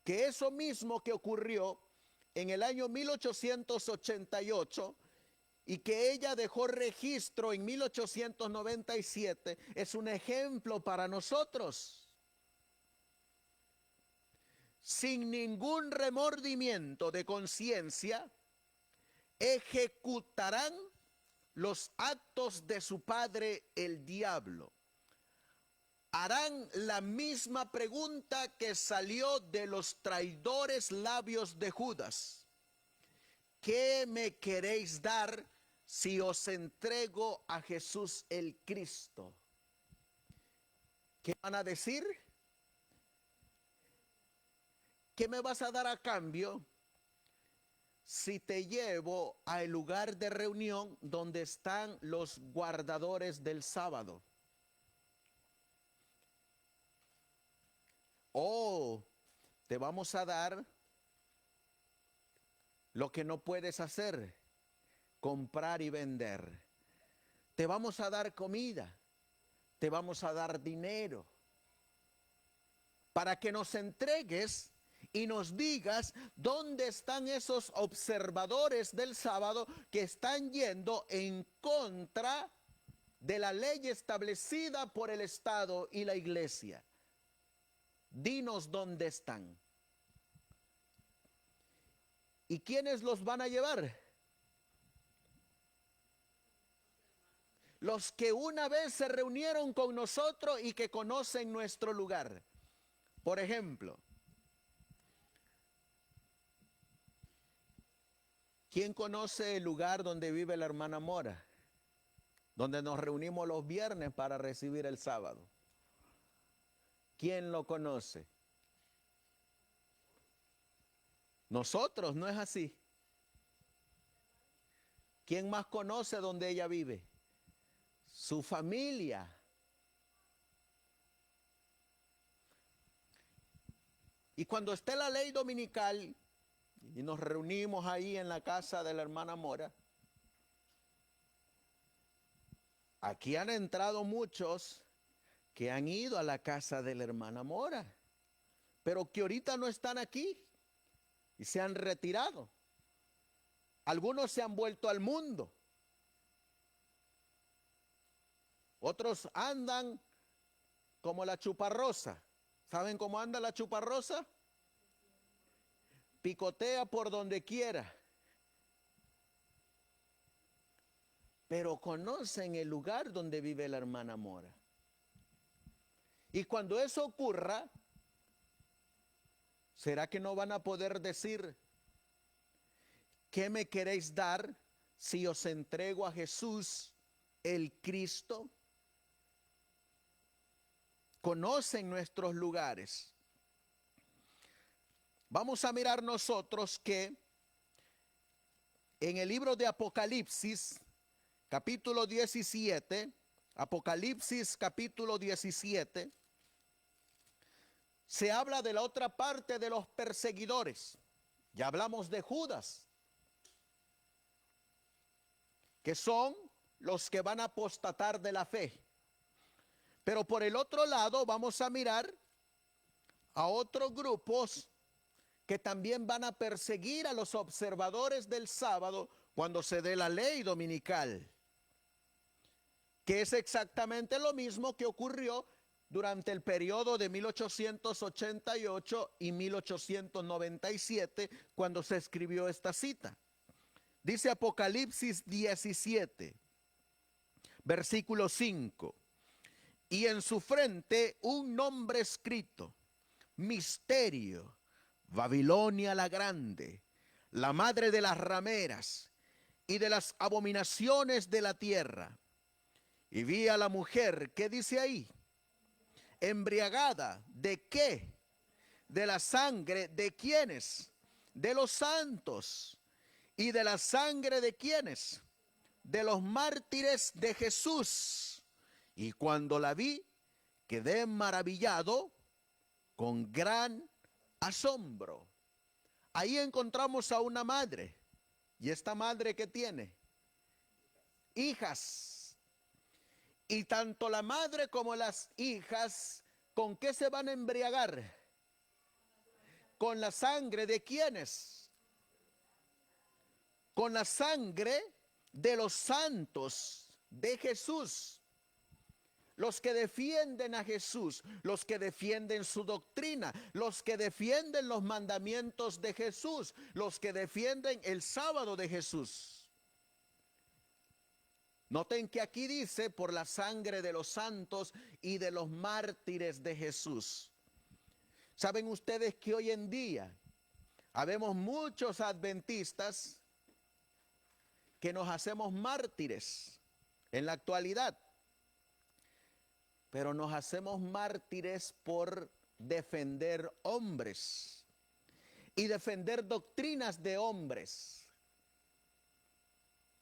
que eso mismo que ocurrió en el año 1888 y que ella dejó registro en 1897 es un ejemplo para nosotros. sin ningún remordimiento de conciencia, ejecutarán los actos de su padre el diablo. Harán la misma pregunta que salió de los traidores labios de Judas. ¿Qué me queréis dar si os entrego a Jesús el Cristo? ¿Qué van a decir? ¿Qué me vas a dar a cambio si te llevo al lugar de reunión donde están los guardadores del sábado? O te vamos a dar lo que no puedes hacer, comprar y vender. Te vamos a dar comida, te vamos a dar dinero, para que nos entregues y nos digas dónde están esos observadores del sábado que están yendo en contra de la ley establecida por el Estado y la iglesia. Dinos dónde están. ¿Y quiénes los van a llevar? Los que una vez se reunieron con nosotros y que conocen nuestro lugar. Por ejemplo, ¿quién conoce el lugar donde vive la hermana Mora? Donde nos reunimos los viernes para recibir el sábado. ¿Quién lo conoce? Nosotros, ¿no es así? ¿Quién más conoce donde ella vive? Su familia. Y cuando esté la ley dominical y nos reunimos ahí en la casa de la hermana Mora, aquí han entrado muchos que han ido a la casa de la hermana Mora, pero que ahorita no están aquí y se han retirado. Algunos se han vuelto al mundo. Otros andan como la chuparrosa. ¿Saben cómo anda la chuparrosa? Picotea por donde quiera. Pero conocen el lugar donde vive la hermana Mora. Y cuando eso ocurra, ¿será que no van a poder decir, ¿qué me queréis dar si os entrego a Jesús el Cristo? Conocen nuestros lugares. Vamos a mirar nosotros que en el libro de Apocalipsis, capítulo 17, Apocalipsis capítulo 17, se habla de la otra parte de los perseguidores. Ya hablamos de Judas, que son los que van a apostatar de la fe. Pero por el otro lado vamos a mirar a otros grupos que también van a perseguir a los observadores del sábado cuando se dé la ley dominical, que es exactamente lo mismo que ocurrió durante el periodo de 1888 y 1897, cuando se escribió esta cita. Dice Apocalipsis 17, versículo 5. Y en su frente un nombre escrito: Misterio, Babilonia la grande, la madre de las rameras y de las abominaciones de la tierra. Y vi a la mujer, ¿qué dice ahí? Embriagada, ¿de qué? De la sangre, ¿de quiénes? De los santos. ¿Y de la sangre de quiénes? De los mártires de Jesús. Y cuando la vi, quedé maravillado con gran asombro. Ahí encontramos a una madre. ¿Y esta madre qué tiene? Hijas. Y tanto la madre como las hijas, ¿con qué se van a embriagar? ¿Con la sangre de quiénes? Con la sangre de los santos de Jesús. los que defienden a Jesús, los que defienden su doctrina, los que defienden los mandamientos de Jesús, los que defienden el sábado de Jesús. Noten que aquí dice por la sangre de los santos y de los mártires de Jesús. ¿Saben ustedes que hoy en día habemos muchos adventistas que nos hacemos mártires en la actualidad? Pero nos hacemos mártires por defender hombres y defender doctrinas de hombres.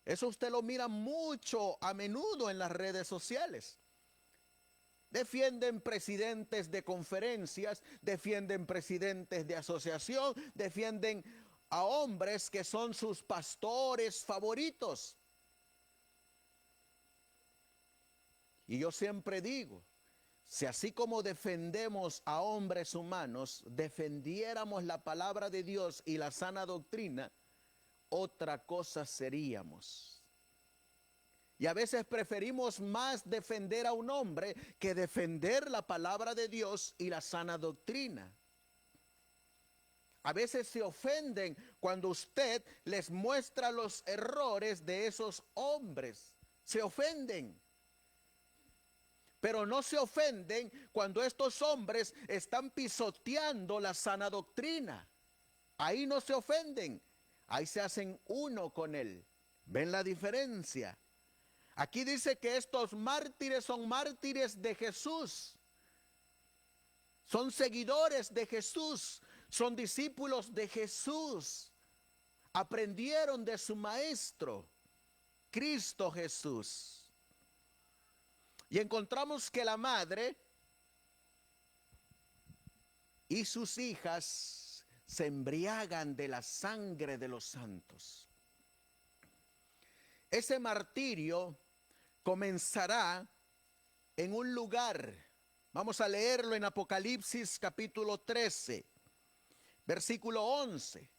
Eso usted lo mira mucho a menudo en las redes sociales. Defienden presidentes de conferencias, defienden presidentes de asociación, defienden a hombres que son sus pastores favoritos. Y yo siempre digo, si así como defendemos a hombres humanos, defendiéramos la palabra de Dios y la sana doctrina, otra cosa seríamos. Y a veces preferimos más defender a un hombre que defender la palabra de Dios y la sana doctrina. A veces se ofenden cuando usted les muestra los errores de esos hombres. Se ofenden. Pero no se ofenden cuando estos hombres están pisoteando la sana doctrina. Ahí no se ofenden. Ahí se hacen uno con él. ¿Ven la diferencia? Aquí dice que estos mártires son mártires de Jesús. Son seguidores de Jesús. Son discípulos de Jesús. Aprendieron de su maestro, Cristo Jesús. Y encontramos que la madre y sus hijas se embriagan de la sangre de los santos. Ese martirio comenzará en un lugar. Vamos a leerlo en Apocalipsis capítulo 13, versículo 11.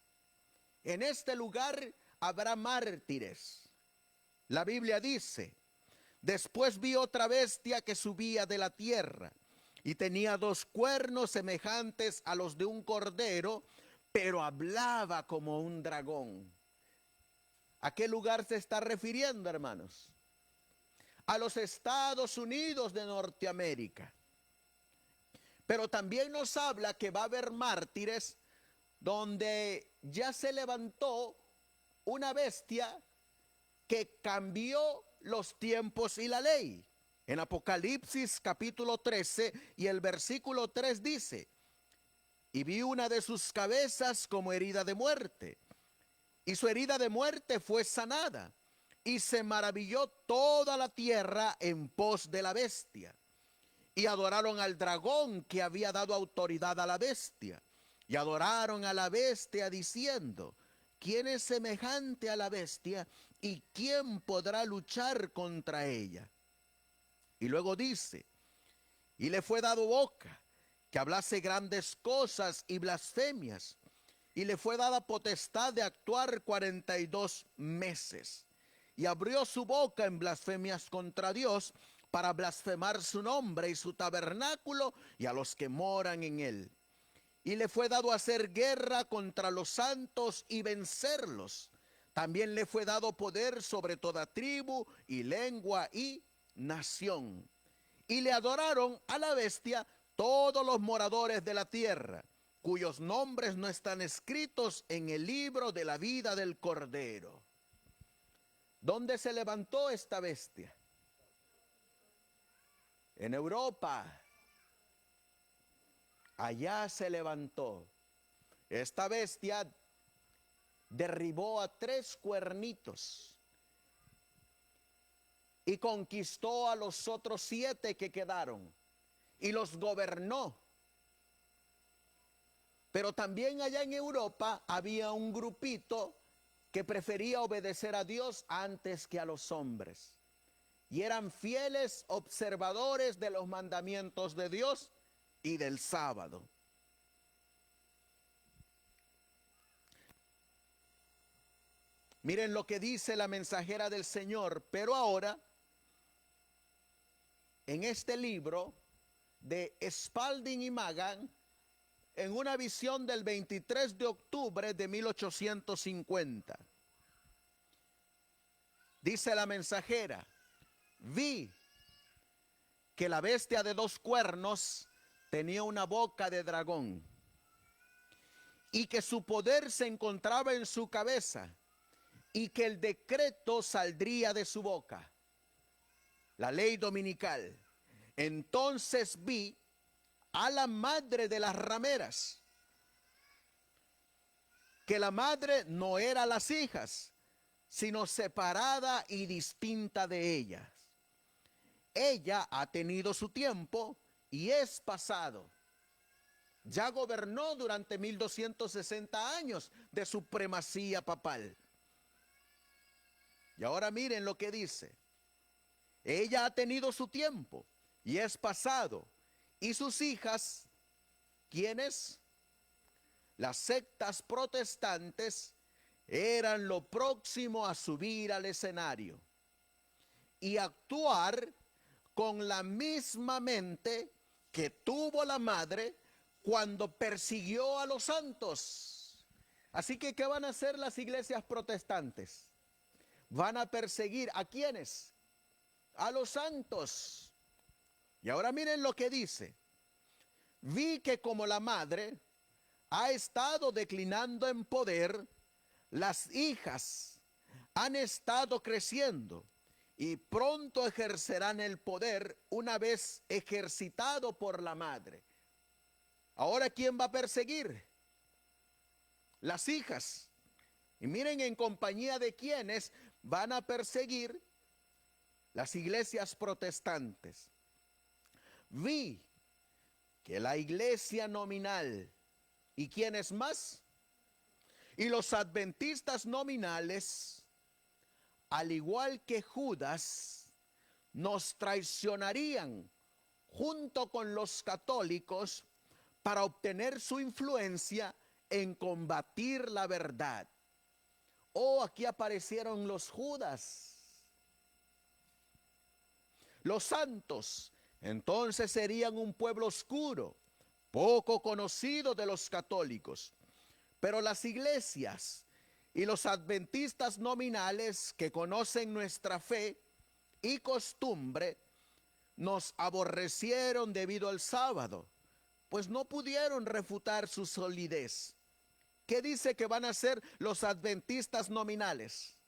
En este lugar habrá mártires. La Biblia dice: después vi otra bestia que subía de la tierra y tenía 2 cuernos semejantes a los de un cordero, pero hablaba como un dragón. ¿A qué lugar se está refiriendo, hermanos? A los Estados Unidos de Norteamérica. Pero también nos habla que va a haber mártires donde ya se levantó una bestia que cambió los tiempos y la ley. En Apocalipsis capítulo 13 y el versículo 3 dice: y vi una de sus cabezas como herida de muerte, y su herida de muerte fue sanada, y se maravilló toda la tierra en pos de la bestia. Y adoraron al dragón que había dado autoridad a la bestia, y adoraron a la bestia diciendo: ¿quién es semejante a la bestia y quién podrá luchar contra ella? Y luego dice: y le fue dado boca, que hablase grandes cosas y blasfemias, y le fue dada potestad de actuar 42 meses. Y abrió su boca en blasfemias contra Dios, para blasfemar su nombre y su tabernáculo y a los que moran en él. Y le fue dado hacer guerra contra los santos y vencerlos. También le fue dado poder sobre toda tribu y lengua y nación. Y le adoraron a la bestia todos los moradores de la tierra, cuyos nombres no están escritos en el libro de la vida del Cordero. ¿Dónde se levantó esta bestia? En Europa. Allá se levantó. Esta bestia derribó a 3 cuernitos y conquistó a los otros 7 que quedaron y los gobernó. Pero también allá en Europa había un grupito que prefería obedecer a Dios antes que a los hombres. Y eran fieles observadores de los mandamientos de Dios y del sábado. Miren lo que dice la mensajera del Señor: pero ahora en este libro de Spalding y Magan en una visión del 23 de octubre de 1850. Dice la mensajera: vi que la bestia de 2 cuernos tenía una boca de dragón y que su poder se encontraba en su cabeza y que el decreto saldría de su boca, la ley dominical. Entonces vi a la madre de las rameras, que la madre no era las hijas, sino separada y distinta de ellas. Ella ha tenido su tiempo y es pasado. Ya gobernó durante 1260 años de supremacía papal. Y ahora miren lo que dice. Ella ha tenido su tiempo y es pasado. Y sus hijas, ¿quiénes? Las sectas protestantes, eran lo próximo a subir al escenario y actuar con la misma mente que tuvo la madre cuando persiguió a los santos. Así que, ¿qué van a hacer las iglesias protestantes? Van a perseguir ¿a quiénes? A los santos. Y ahora miren lo que dice. Vi que como la madre ha estado declinando en poder, las hijas han estado creciendo y pronto ejercerán el poder una vez ejercitado por la madre. Ahora, ¿quién va a perseguir? Las hijas. Y miren en compañía de quiénes van a perseguir las iglesias protestantes. Vi que la iglesia nominal, ¿y quiénes más? Y los adventistas nominales, al igual que Judas, nos traicionarían junto con los católicos para obtener su influencia en combatir la verdad. Oh, aquí aparecieron los Judas. Los santos entonces serían un pueblo oscuro, poco conocido de los católicos. Pero las iglesias y los adventistas nominales que conocen nuestra fe y costumbre nos aborrecieron debido al sábado, pues no pudieron refutar su solidez. ¿Qué dice que van a hacer los adventistas nominales?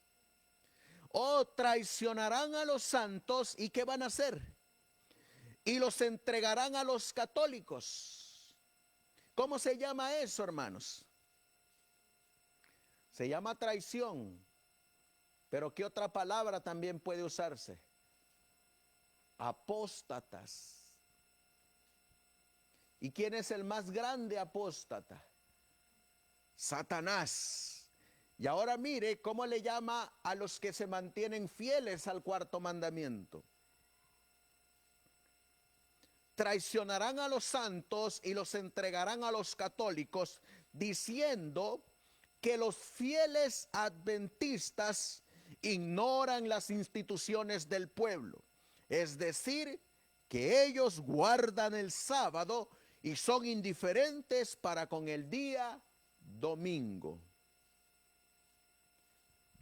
O traicionarán a los santos, ¿y qué van a hacer? Y los entregarán a los católicos. ¿Cómo se llama eso, hermanos? Se llama traición. Pero ¿qué otra palabra también puede usarse? Apóstatas. ¿Y quién es el más grande apóstata? Satanás. Y ahora mire cómo le llama a los que se mantienen fieles al 4.º mandamiento. Traicionarán a los santos y los entregarán a los católicos, diciendo que los fieles adventistas ignoran las instituciones del pueblo. Es decir, que ellos guardan el sábado y son indiferentes para con el día domingo.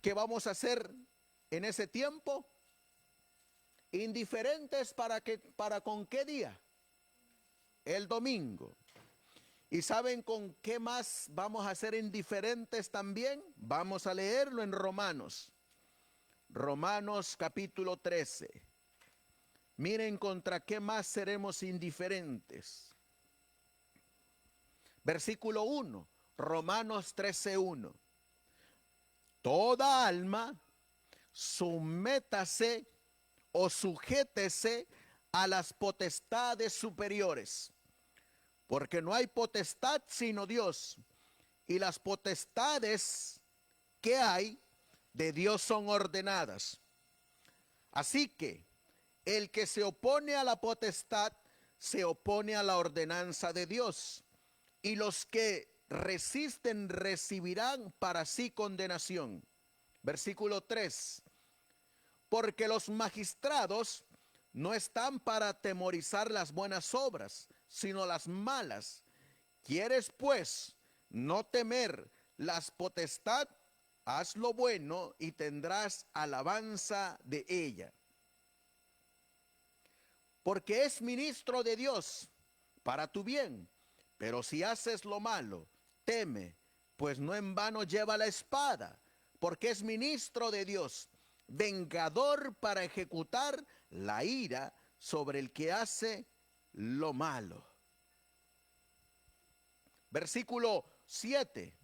¿Qué vamos a hacer en ese tiempo? Indiferentes para con qué día? El domingo. ¿Y saben con qué más vamos a ser indiferentes también? Vamos a leerlo en Romanos. Romanos capítulo 13. Miren contra qué más seremos indiferentes. Versículo 1, Romanos 13:1. Toda alma sométase o sujétese a las potestades superiores, porque no hay potestad sino Dios, y las potestades que hay de Dios son ordenadas. Así que el que se opone a la potestad se opone a la ordenanza de Dios, y los que resisten recibirán para sí condenación. Versículo 3. Porque los magistrados no están para atemorizar las buenas obras, sino las malas. ¿Quieres pues no temer las potestad? Haz lo bueno y tendrás alabanza de ella. Porque es ministro de Dios para tu bien. Pero si haces lo malo, teme, pues no en vano lleva la espada, porque es ministro de Dios, vengador para ejecutar la ira sobre el que hace lo malo. Versículo 7.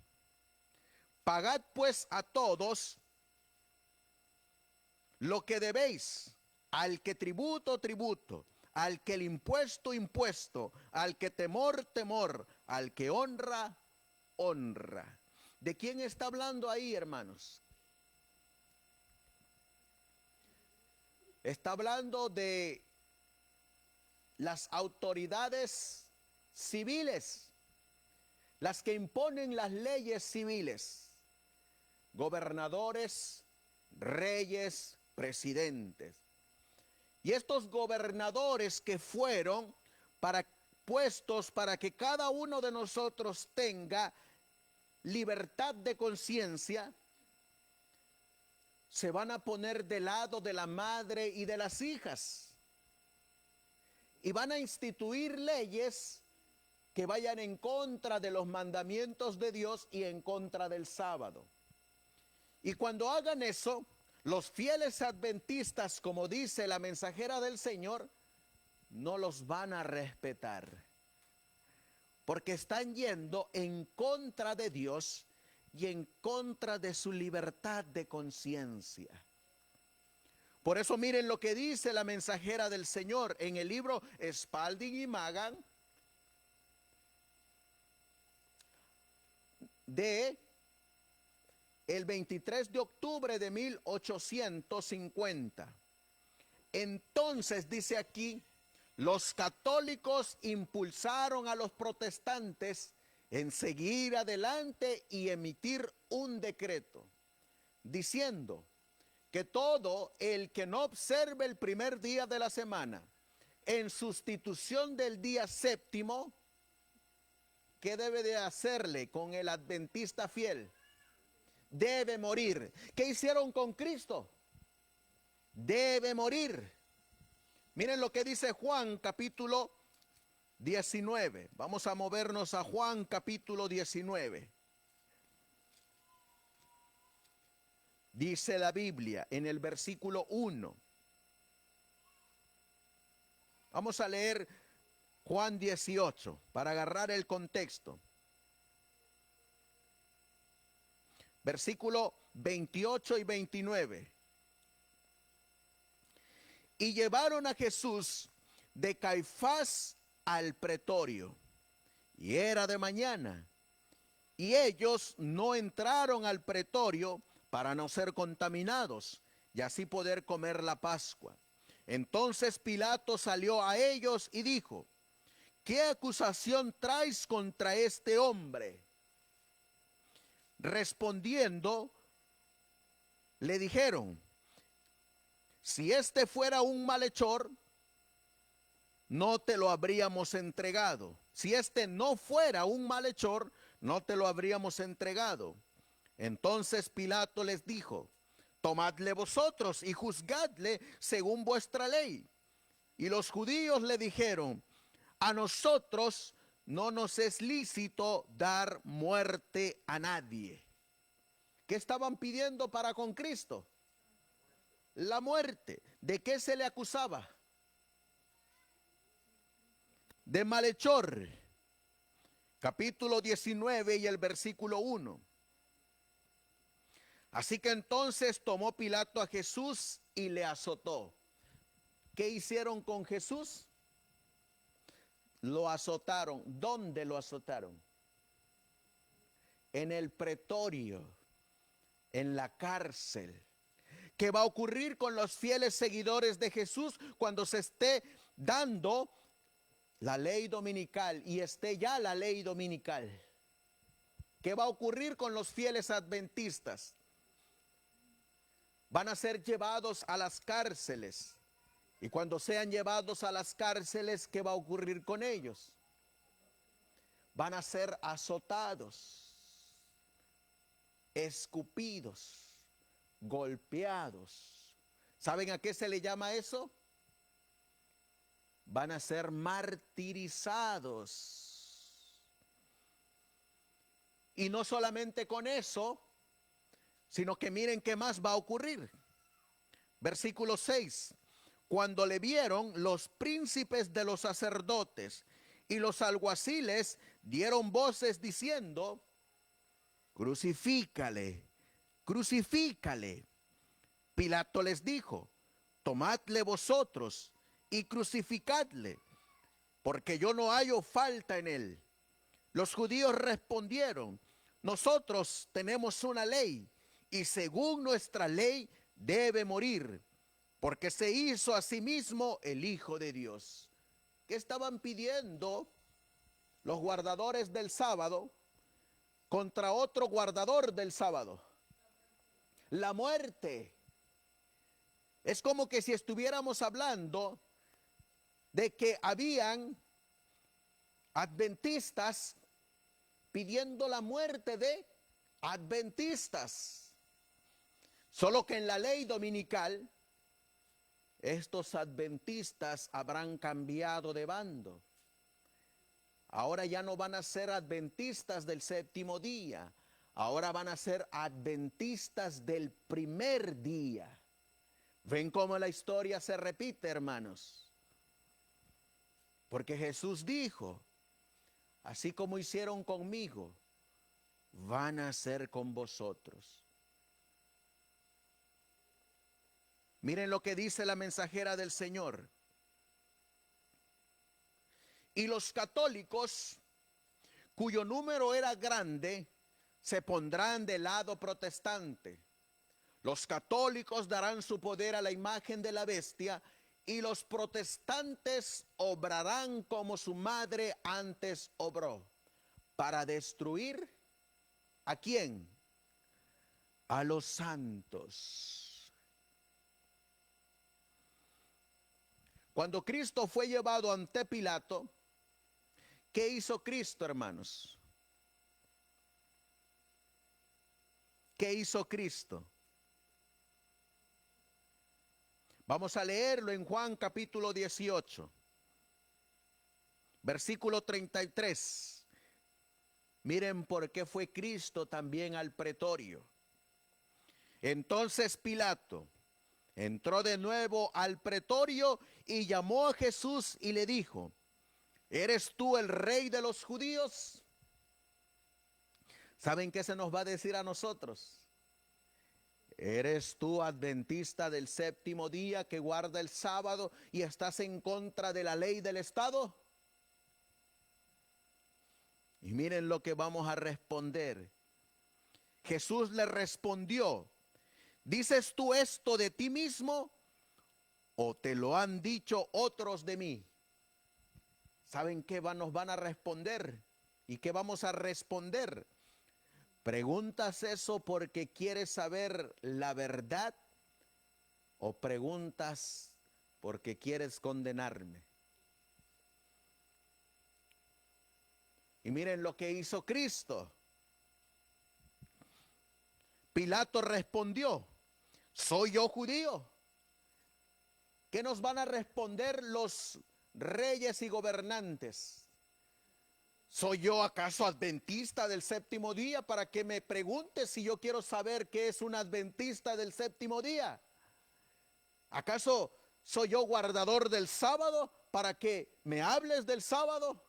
Pagad pues a todos lo que debéis, al que tributo, tributo, al que el impuesto, impuesto, al que temor, temor, al que honra, honra. ¿De quién está hablando ahí, hermanos? Está hablando de las autoridades civiles, las que imponen las leyes civiles, gobernadores, reyes, presidentes. Y estos gobernadores que fueron puestos para que cada uno de nosotros tenga libertad de conciencia, se van a poner del lado de la madre y de las hijas. Y van a instituir leyes que vayan en contra de los mandamientos de Dios y en contra del sábado. Y cuando hagan eso, los fieles adventistas, como dice la mensajera del Señor, no los van a respetar, porque están yendo en contra de Dios y en contra de su libertad de conciencia. Por eso miren lo que dice la mensajera del Señor en el libro Spalding y Magan de el 23 de octubre de 1850. Entonces, dice aquí, los católicos impulsaron a los protestantes en seguir adelante y emitir un decreto, diciendo que todo el que no observe el primer día de la semana, en sustitución del día séptimo, ¿qué debe de hacerle con el adventista fiel? Debe morir. ¿Qué hicieron con Cristo? Debe morir. Miren lo que dice Juan capítulo 19. Vamos a movernos a Juan capítulo 19. Dice la Biblia en el versículo 1. Vamos a leer Juan 18 para agarrar el contexto. Versículo 28 y 29. Y llevaron a Jesús de Caifás al pretorio, y era de mañana, y ellos no entraron al pretorio para no ser contaminados, y así poder comer la Pascua. Entonces Pilato salió a ellos y dijo: ¿qué acusación traes contra este hombre? Respondiendo, le dijeron: si este fuera un malhechor, no te lo habríamos entregado. Si este no fuera un malhechor, no te lo habríamos entregado. Entonces Pilato les dijo: tomadle vosotros y juzgadle según vuestra ley. Y los judíos le dijeron: a nosotros no nos es lícito dar muerte a nadie. ¿Qué estaban pidiendo para con Cristo? La muerte. ¿De qué se le acusaba? De malhechor. Capítulo 19 y el versículo 1. Así que entonces tomó Pilato a Jesús y le azotó. ¿Qué hicieron con Jesús? Lo azotaron. ¿Dónde lo azotaron? En el pretorio, en la cárcel. ¿Qué va a ocurrir con los fieles seguidores de Jesús cuando se esté dando la ley dominical y esté ya la ley dominical? ¿Qué va a ocurrir con los fieles adventistas? Van a ser llevados a las cárceles Y cuando sean llevados a las cárceles, ¿qué va a ocurrir con ellos? Van a ser azotados, escupidos, golpeados. ¿Saben a qué se le llama eso? Van a ser martirizados. Y no solamente con eso, sino que miren qué más va a ocurrir. Versículo 6. Cuando le vieron, los príncipes de los sacerdotes y los alguaciles dieron voces diciendo: crucifícale, crucifícale. Pilato les dijo: tomadle vosotros y crucificadle, porque yo no hallo falta en él. Los judíos respondieron: nosotros tenemos una ley, y según nuestra ley debe morir, porque se hizo a sí mismo el Hijo de Dios. ¿Qué estaban pidiendo los guardadores del sábado contra otro guardador del sábado? La muerte. Es como que si estuviéramos hablando de que habían adventistas pidiendo la muerte de adventistas. Solo que en la ley dominical, estos adventistas habrán cambiado de bando. Ahora ya no van a ser adventistas del séptimo día. Ahora van a ser adventistas del primer día. ¿Ven cómo la historia se repite, hermanos? Porque Jesús dijo: así como hicieron conmigo, van a hacer con vosotros. Miren lo que dice la mensajera del Señor. Y los católicos, cuyo número era grande, se pondrán del lado protestante. Los católicos darán su poder a la imagen de la bestia, y los protestantes obrarán como su madre antes obró, para destruir ¿a quién? A los santos. Cuando Cristo fue llevado ante Pilato, ¿qué hizo Cristo, hermanos? ¿Qué hizo Cristo? Vamos a leerlo en Juan capítulo 18, versículo 33. Miren por qué fue Cristo también al pretorio. Entonces Pilato entró de nuevo al pretorio y llamó a Jesús y le dijo: ¿eres tú el rey de los judíos? ¿Saben qué se nos va a decir a nosotros? ¿Eres tú adventista del séptimo día que guarda el sábado y estás en contra de la ley del Estado? Y miren lo que vamos a responder. Jesús le respondió: ¿dices tú esto de ti mismo o te lo han dicho otros de mí? ¿Saben qué nos van a responder? ¿Y qué vamos a responder? ¿Preguntas eso porque quieres saber la verdad o preguntas porque quieres condenarme? Y miren lo que hizo Cristo. Pilato respondió: ¿soy yo judío? ¿Qué nos van a responder los reyes y gobernantes? ¿Soy yo acaso adventista del séptimo día para que me preguntes si yo quiero saber qué es un adventista del séptimo día? ¿Acaso soy yo guardador del sábado para que me hables del sábado?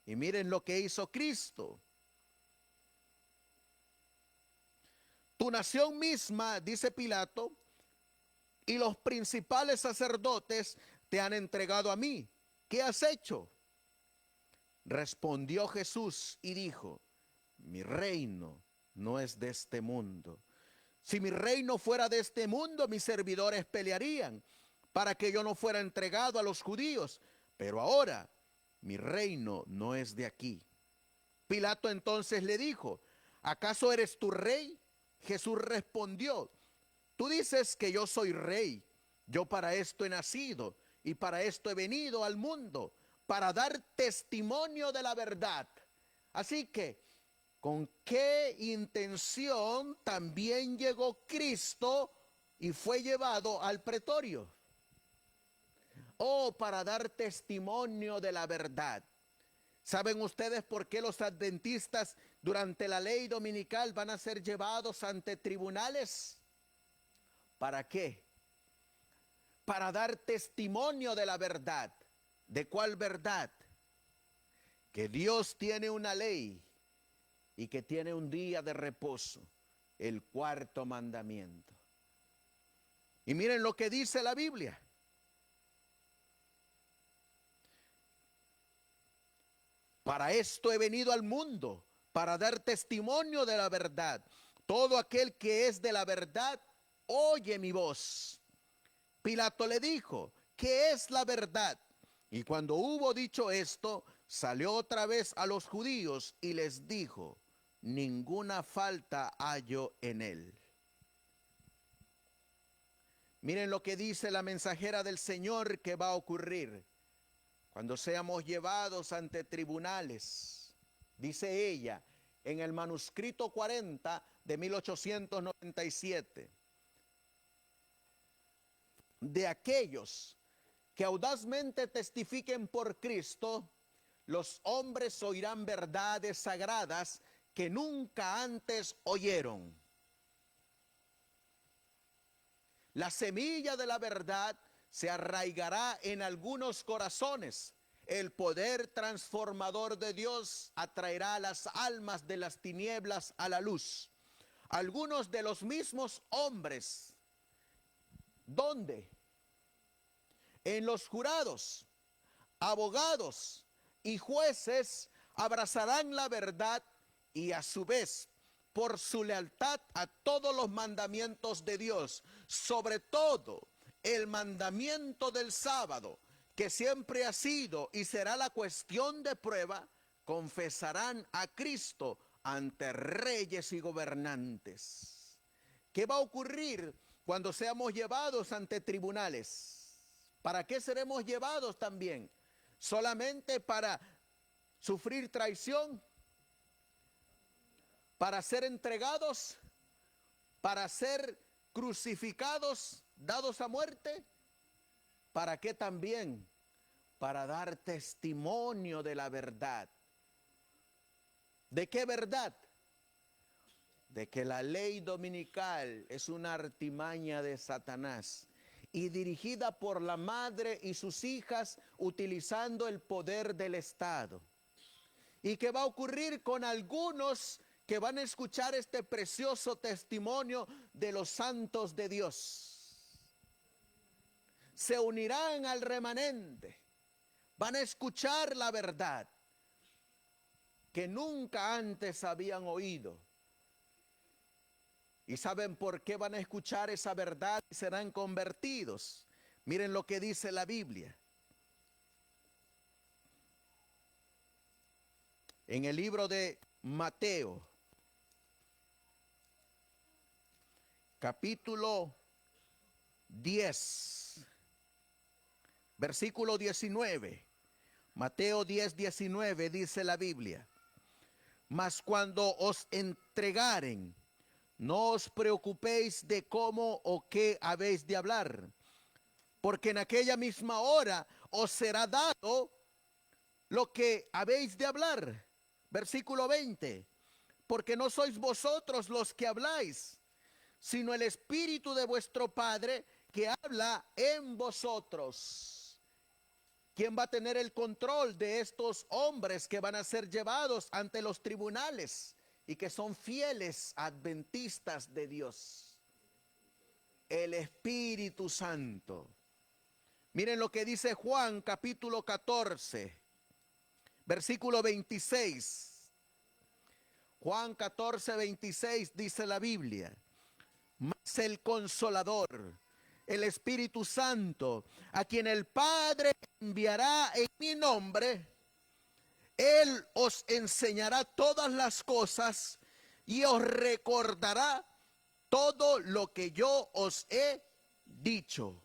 Y miren lo que hizo Cristo. Tu nación misma, dice Pilato, y los principales sacerdotes te han entregado a mí. ¿Qué has hecho? Respondió Jesús y dijo: mi reino no es de este mundo. Si mi reino fuera de este mundo, mis servidores pelearían para que yo no fuera entregado a los judíos. Pero ahora mi reino no es de aquí. Pilato entonces le dijo: ¿acaso eres tu rey? Jesús respondió: tú dices que yo soy rey. Yo para esto he nacido y para esto he venido al mundo, para dar testimonio de la verdad. Así que, ¿con qué intención también llegó Cristo y fue llevado al pretorio? Oh, para dar testimonio de la verdad. ¿Saben ustedes por qué los adventistas durante la ley dominical van a ser llevados ante tribunales? ¿Para qué? Para dar testimonio de la verdad. ¿De cuál verdad? Que Dios tiene una ley y que tiene un día de reposo, el cuarto mandamiento. Y miren lo que dice la Biblia. Para esto he venido al mundo, para dar testimonio de la verdad. Todo aquel que es de la verdad, oye mi voz. Pilato le dijo, ¿qué es la verdad? Y cuando hubo dicho esto, salió otra vez a los judíos y les dijo, ninguna falta hallo en él. Miren lo que dice la mensajera del Señor que va a ocurrir cuando seamos llevados ante tribunales. Dice ella en el manuscrito 40 de 1897. De aquellos que audazmente testifiquen por Cristo, los hombres oirán verdades sagradas que nunca antes oyeron. La semilla de la verdad se arraigará en algunos corazones. El poder transformador de Dios atraerá las almas de las tinieblas a la luz. Algunos de los mismos hombres, ¿dónde? En los jurados, abogados y jueces abrazarán la verdad y a su vez, por su lealtad a todos los mandamientos de Dios, sobre todo el mandamiento del sábado, que siempre ha sido y será la cuestión de prueba, confesarán a Cristo ante reyes y gobernantes. ¿Qué va a ocurrir cuando seamos llevados ante tribunales? ¿Para qué seremos llevados también? ¿Solamente para sufrir traición? ¿Para ser entregados? ¿Para ser crucificados, dados a muerte? ¿Para qué también? Para dar testimonio de la verdad. ¿De qué verdad? De que la ley dominical es una artimaña de Satanás y dirigida por la madre y sus hijas utilizando el poder del Estado. ¿Y qué va a ocurrir con algunos que van a escuchar este precioso testimonio de los santos de Dios? Se unirán al remanente, van a escuchar la verdad que nunca antes habían oído. ¿Y saben por qué van a escuchar esa verdad y serán convertidos? Miren lo que dice la Biblia. En el libro de Mateo, capítulo 10, versículo 19. Mateo 10, 19 dice la Biblia. Mas cuando os entregaren, no os preocupéis de cómo o qué habéis de hablar, porque en aquella misma hora os será dado lo que habéis de hablar. Versículo 20. Porque no sois vosotros los que habláis, sino el Espíritu de vuestro Padre que habla en vosotros. ¿Quién va a tener el control de estos hombres que van a ser llevados ante los tribunales y que son fieles adventistas de Dios? El Espíritu Santo. Miren lo que dice Juan capítulo 14, versículo 26. Juan 14, 26 dice la Biblia. Mas el Consolador, el Espíritu Santo, a quien el Padre enviará en mi nombre, Él os enseñará todas las cosas y os recordará todo lo que yo os he dicho.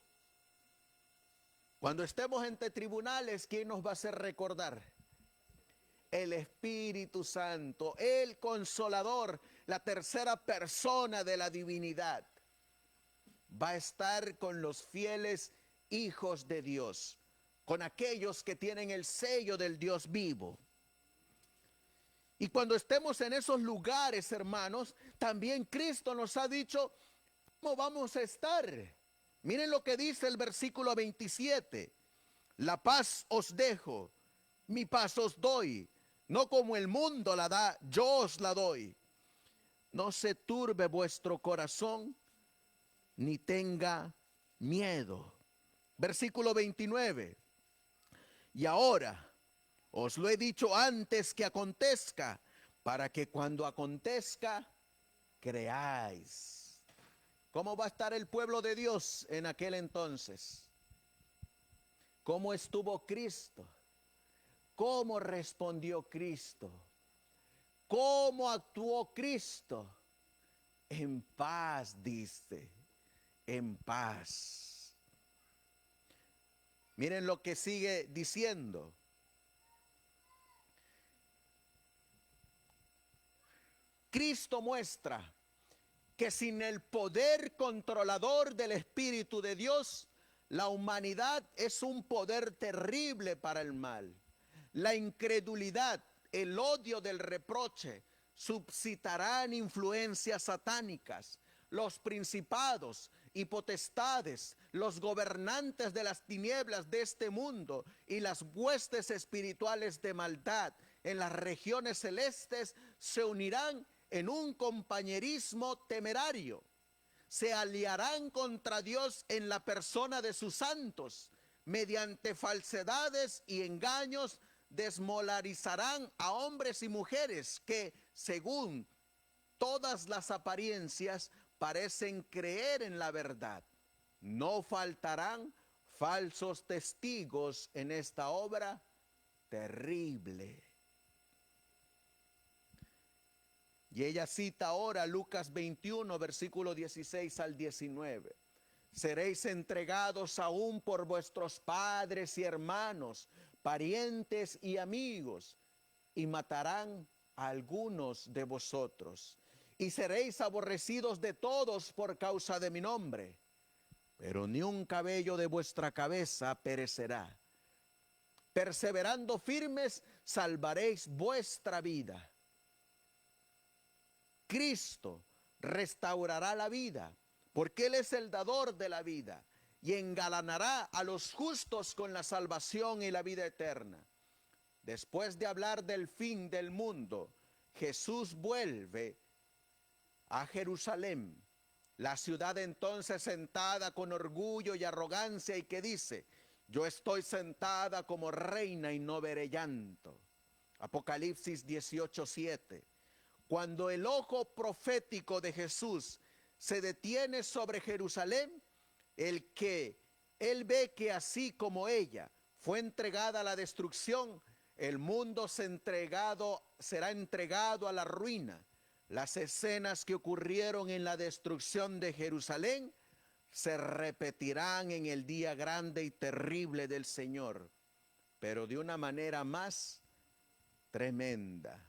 Cuando estemos entre tribunales, ¿quién nos va a hacer recordar? El Espíritu Santo, el Consolador, la tercera persona de la divinidad. Va a estar con los fieles hijos de Dios, con aquellos que tienen el sello del Dios vivo. Y cuando estemos en esos lugares, hermanos, también Cristo nos ha dicho cómo vamos a estar. Miren lo que dice el versículo 27. La paz os dejo, mi paz os doy. No como el mundo la da, yo os la doy. No se turbe vuestro corazón, ni tenga miedo. Versículo 29. Y ahora os lo he dicho antes que acontezca, para que cuando acontezca, creáis. ¿Cómo va a estar el pueblo de Dios en aquel entonces? ¿Cómo estuvo Cristo? ¿Cómo respondió Cristo? ¿Cómo actuó Cristo? En paz, dice, en paz. Miren lo que sigue diciendo. Cristo muestra que sin el poder controlador del Espíritu de Dios, la humanidad es un poder terrible para el mal. La incredulidad, el odio del reproche, suscitarán influencias satánicas. Los principados y potestades, los gobernantes de las tinieblas de este mundo y las huestes espirituales de maldad en las regiones celestes se unirán en un compañerismo temerario. Se aliarán contra Dios en la persona de sus santos. Mediante falsedades y engaños desmoralizarán a hombres y mujeres que, según todas las apariencias, parecen creer en la verdad. No faltarán falsos testigos en esta obra terrible. Y ella cita ahora Lucas 21, versículo 16 al 19. Seréis entregados aún por vuestros padres y hermanos, parientes y amigos, y matarán a algunos de vosotros. Y seréis aborrecidos de todos por causa de mi nombre. Pero ni un cabello de vuestra cabeza perecerá. Perseverando firmes, salvaréis vuestra vida. Cristo restaurará la vida, porque Él es el dador de la vida, y engalanará a los justos con la salvación y la vida eterna. Después de hablar del fin del mundo, Jesús vuelve a Jerusalén, la ciudad entonces sentada con orgullo y arrogancia y que dice, yo estoy sentada como reina y no veré llanto. Apocalipsis 18:7. Cuando el ojo profético de Jesús se detiene sobre Jerusalén, él ve que así como ella fue entregada a la destrucción, el mundo será entregado a la ruina. Las escenas que ocurrieron en la destrucción de Jerusalén se repetirán en el día grande y terrible del Señor, pero de una manera más tremenda.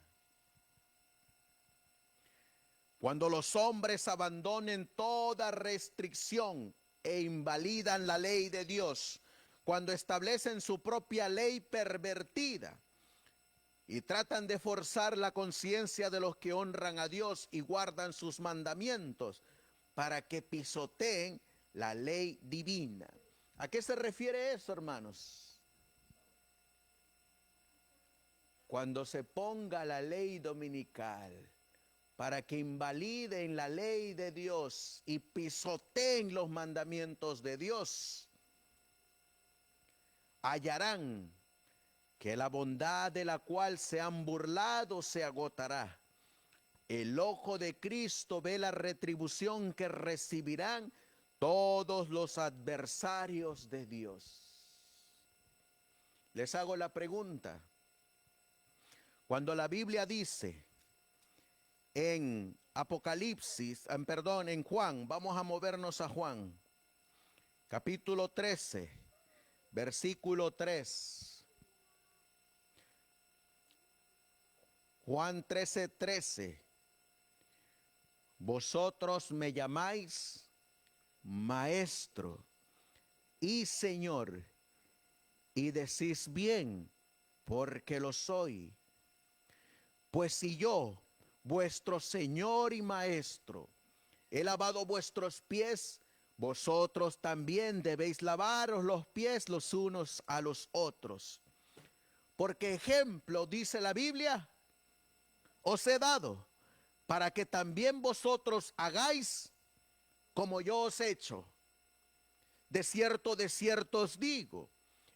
Cuando los hombres abandonen toda restricción e invalidan la ley de Dios, cuando establecen su propia ley pervertida y tratan de forzar la conciencia de los que honran a Dios y guardan sus mandamientos para que pisoteen la ley divina. ¿A qué se refiere eso, hermanos? Cuando se ponga la ley dominical para que invaliden la ley de Dios y pisoteen los mandamientos de Dios, hallarán que la bondad de la cual se han burlado se agotará. El ojo de Cristo ve la retribución que recibirán todos los adversarios de Dios. Les hago la pregunta. Cuando la Biblia dice en en Juan, vamos a movernos a Juan, capítulo 13, versículo 3. Juan 13:13. Vosotros me llamáis Maestro y Señor, y decís bien, porque lo soy. Pues si yo, vuestro Señor y Maestro, he lavado vuestros pies, vosotros también debéis lavaros los pies los unos a los otros. Porque ejemplo, dice la Biblia, os he dado, para que también vosotros hagáis como yo os he hecho. De cierto os digo,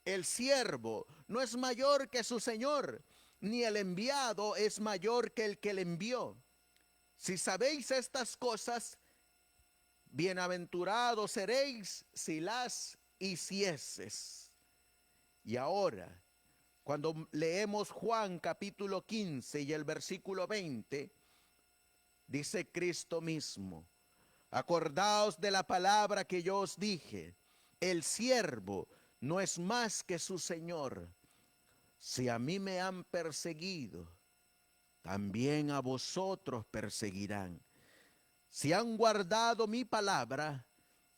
el siervo no es mayor que su Señor, ni el enviado es mayor que el que le envió. Si sabéis estas cosas, bienaventurados seréis si las hicieses. Y ahora, cuando leemos Juan capítulo 15 y el versículo 20, dice Cristo mismo, acordaos de la palabra que yo os dije, el siervo no es más que su Señor. Si a mí me han perseguido, también a vosotros perseguirán. Si han guardado mi palabra,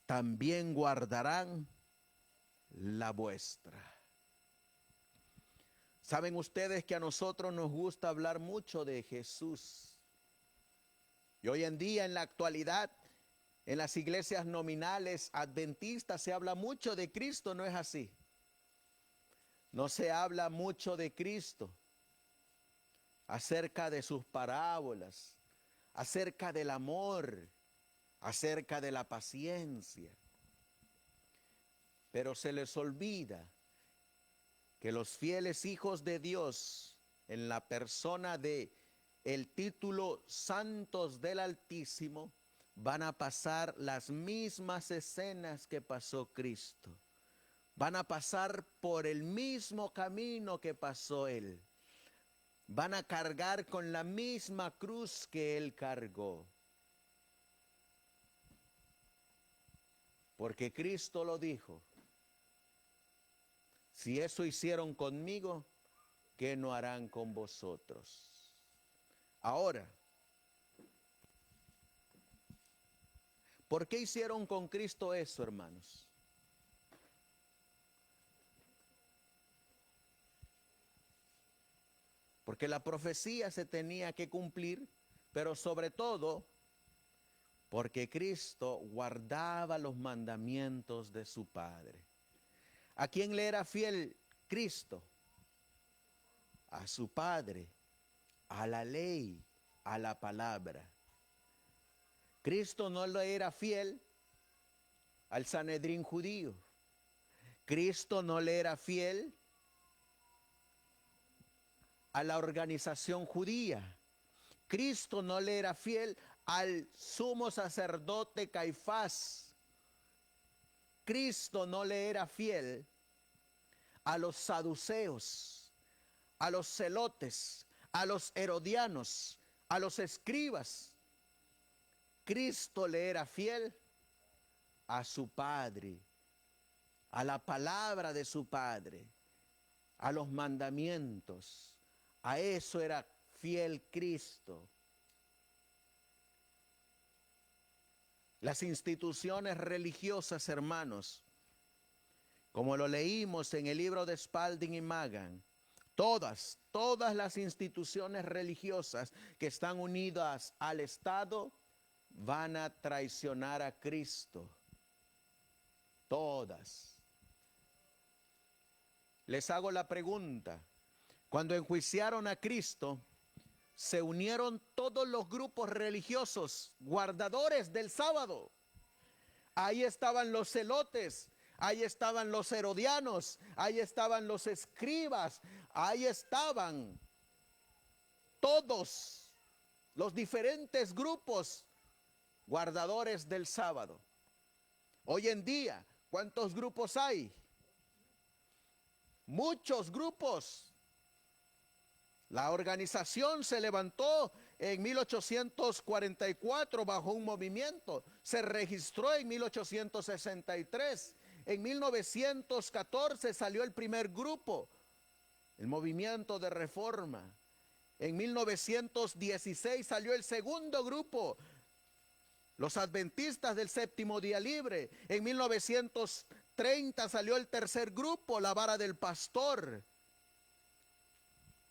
también guardarán la vuestra. Saben ustedes que a nosotros nos gusta hablar mucho de Jesús. Y hoy en día, en la actualidad, en las iglesias nominales adventistas se habla mucho de Cristo, ¿no es así? No se habla mucho de Cristo, acerca de sus parábolas, acerca del amor, acerca de la paciencia. Pero se les olvida que los fieles hijos de Dios, en la persona de el título Santos del Altísimo, van a pasar las mismas escenas que pasó Cristo. Van a pasar por el mismo camino que pasó Él. Van a cargar con la misma cruz que Él cargó. Porque Cristo lo dijo. Si eso hicieron conmigo, ¿qué no harán con vosotros? Ahora, ¿por qué hicieron con Cristo eso, hermanos? Porque la profecía se tenía que cumplir, pero sobre todo porque Cristo guardaba los mandamientos de su Padre. ¿A quién le era fiel Cristo? A su Padre, a la ley, a la palabra. Cristo no le era fiel al Sanedrín judío. Cristo no le era fiel a la organización judía. Cristo no le era fiel al sumo sacerdote Caifás. Cristo no le era fiel a los saduceos, a los celotes, a los herodianos, a los escribas. Cristo le era fiel a su Padre, a la palabra de su Padre, a los mandamientos. A eso era fiel Cristo. Las instituciones religiosas, hermanos, como lo leímos en el libro de Spalding y Magan, todas las instituciones religiosas que están unidas al Estado van a traicionar a Cristo. Todas. Les hago la pregunta. Cuando enjuiciaron a Cristo, se unieron todos los grupos religiosos, guardadores del sábado. Ahí estaban los celotes, ahí estaban los herodianos, ahí estaban los escribas, ahí estaban todos los diferentes grupos guardadores del sábado. Hoy en día, ¿cuántos grupos hay? Muchos grupos. La organización se levantó en 1844 bajo un movimiento. Se registró en 1863. En 1914 salió el primer grupo, el movimiento de reforma. En 1916 salió el segundo grupo, los adventistas del séptimo día libre. En 1930 salió el tercer grupo, la vara del pastor.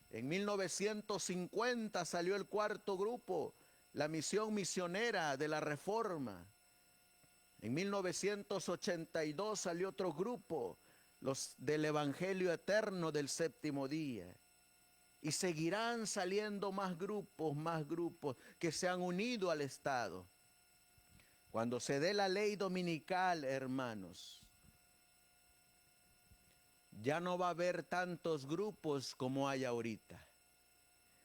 En 1950 salió el cuarto grupo, la misión misionera de la reforma. En 1982 salió otro grupo, los del Evangelio Eterno del séptimo día. Y seguirán saliendo más grupos que se han unido al Estado. Cuando se dé la ley dominical, hermanos, ya no va a haber tantos grupos como hay ahorita.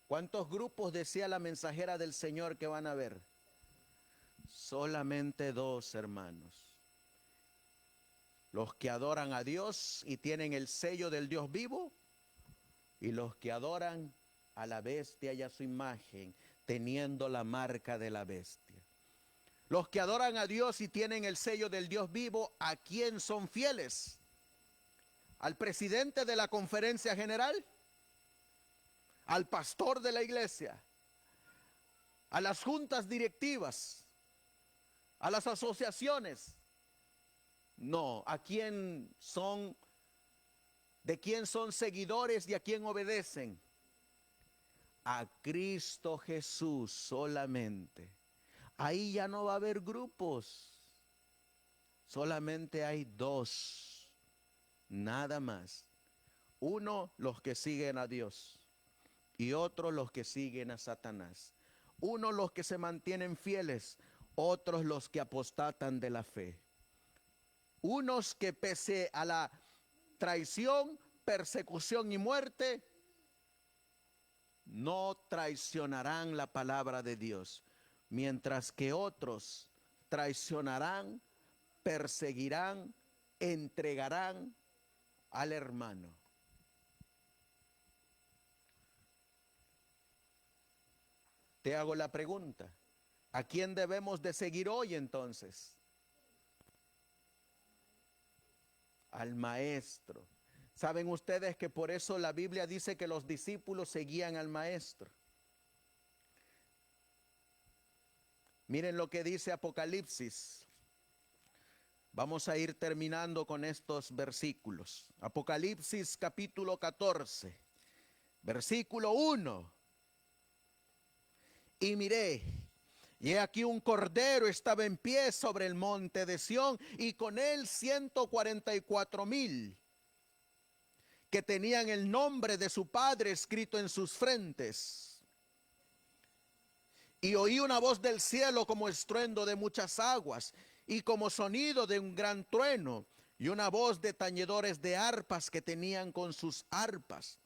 ¿Cuántos grupos decía la mensajera del Señor que van a haber? Solamente 2, hermanos. Los que adoran a Dios y tienen el sello del Dios vivo, y los que adoran a la bestia y a su imagen, teniendo la marca de la bestia. Los que adoran a Dios y tienen el sello del Dios vivo, ¿a quién son fieles? ¿Al presidente de la conferencia general? ¿Al pastor de la iglesia? ¿A las juntas directivas? ¿A las asociaciones? No, ¿a quién son? ¿De quién son seguidores y a quién obedecen? A Cristo Jesús solamente. Ahí ya no va a haber grupos. Solamente hay 2. Nada más. Uno, los que siguen a Dios. Y otros, los que siguen a Satanás. Uno, los que se mantienen fieles. Otros, los que apostatan de la fe. Unos que pese a la traición, persecución y muerte, no traicionarán la palabra de Dios, mientras que otros traicionarán, perseguirán, entregarán al hermano. Te hago la pregunta, ¿a quién debemos de seguir hoy entonces? Al maestro. ¿Saben ustedes que por eso la Biblia dice que los discípulos seguían al maestro? Miren lo que dice Apocalipsis. Vamos a ir terminando con estos versículos. Apocalipsis capítulo 14, versículo 1. Y miré, y he aquí un cordero estaba en pie sobre el monte de Sión, y con él 144,000 que tenían el nombre de su padre escrito en sus frentes. Y oí una voz del cielo como estruendo de muchas aguas, y como sonido de un gran trueno, y una voz de tañedores de arpas que tenían con sus arpas.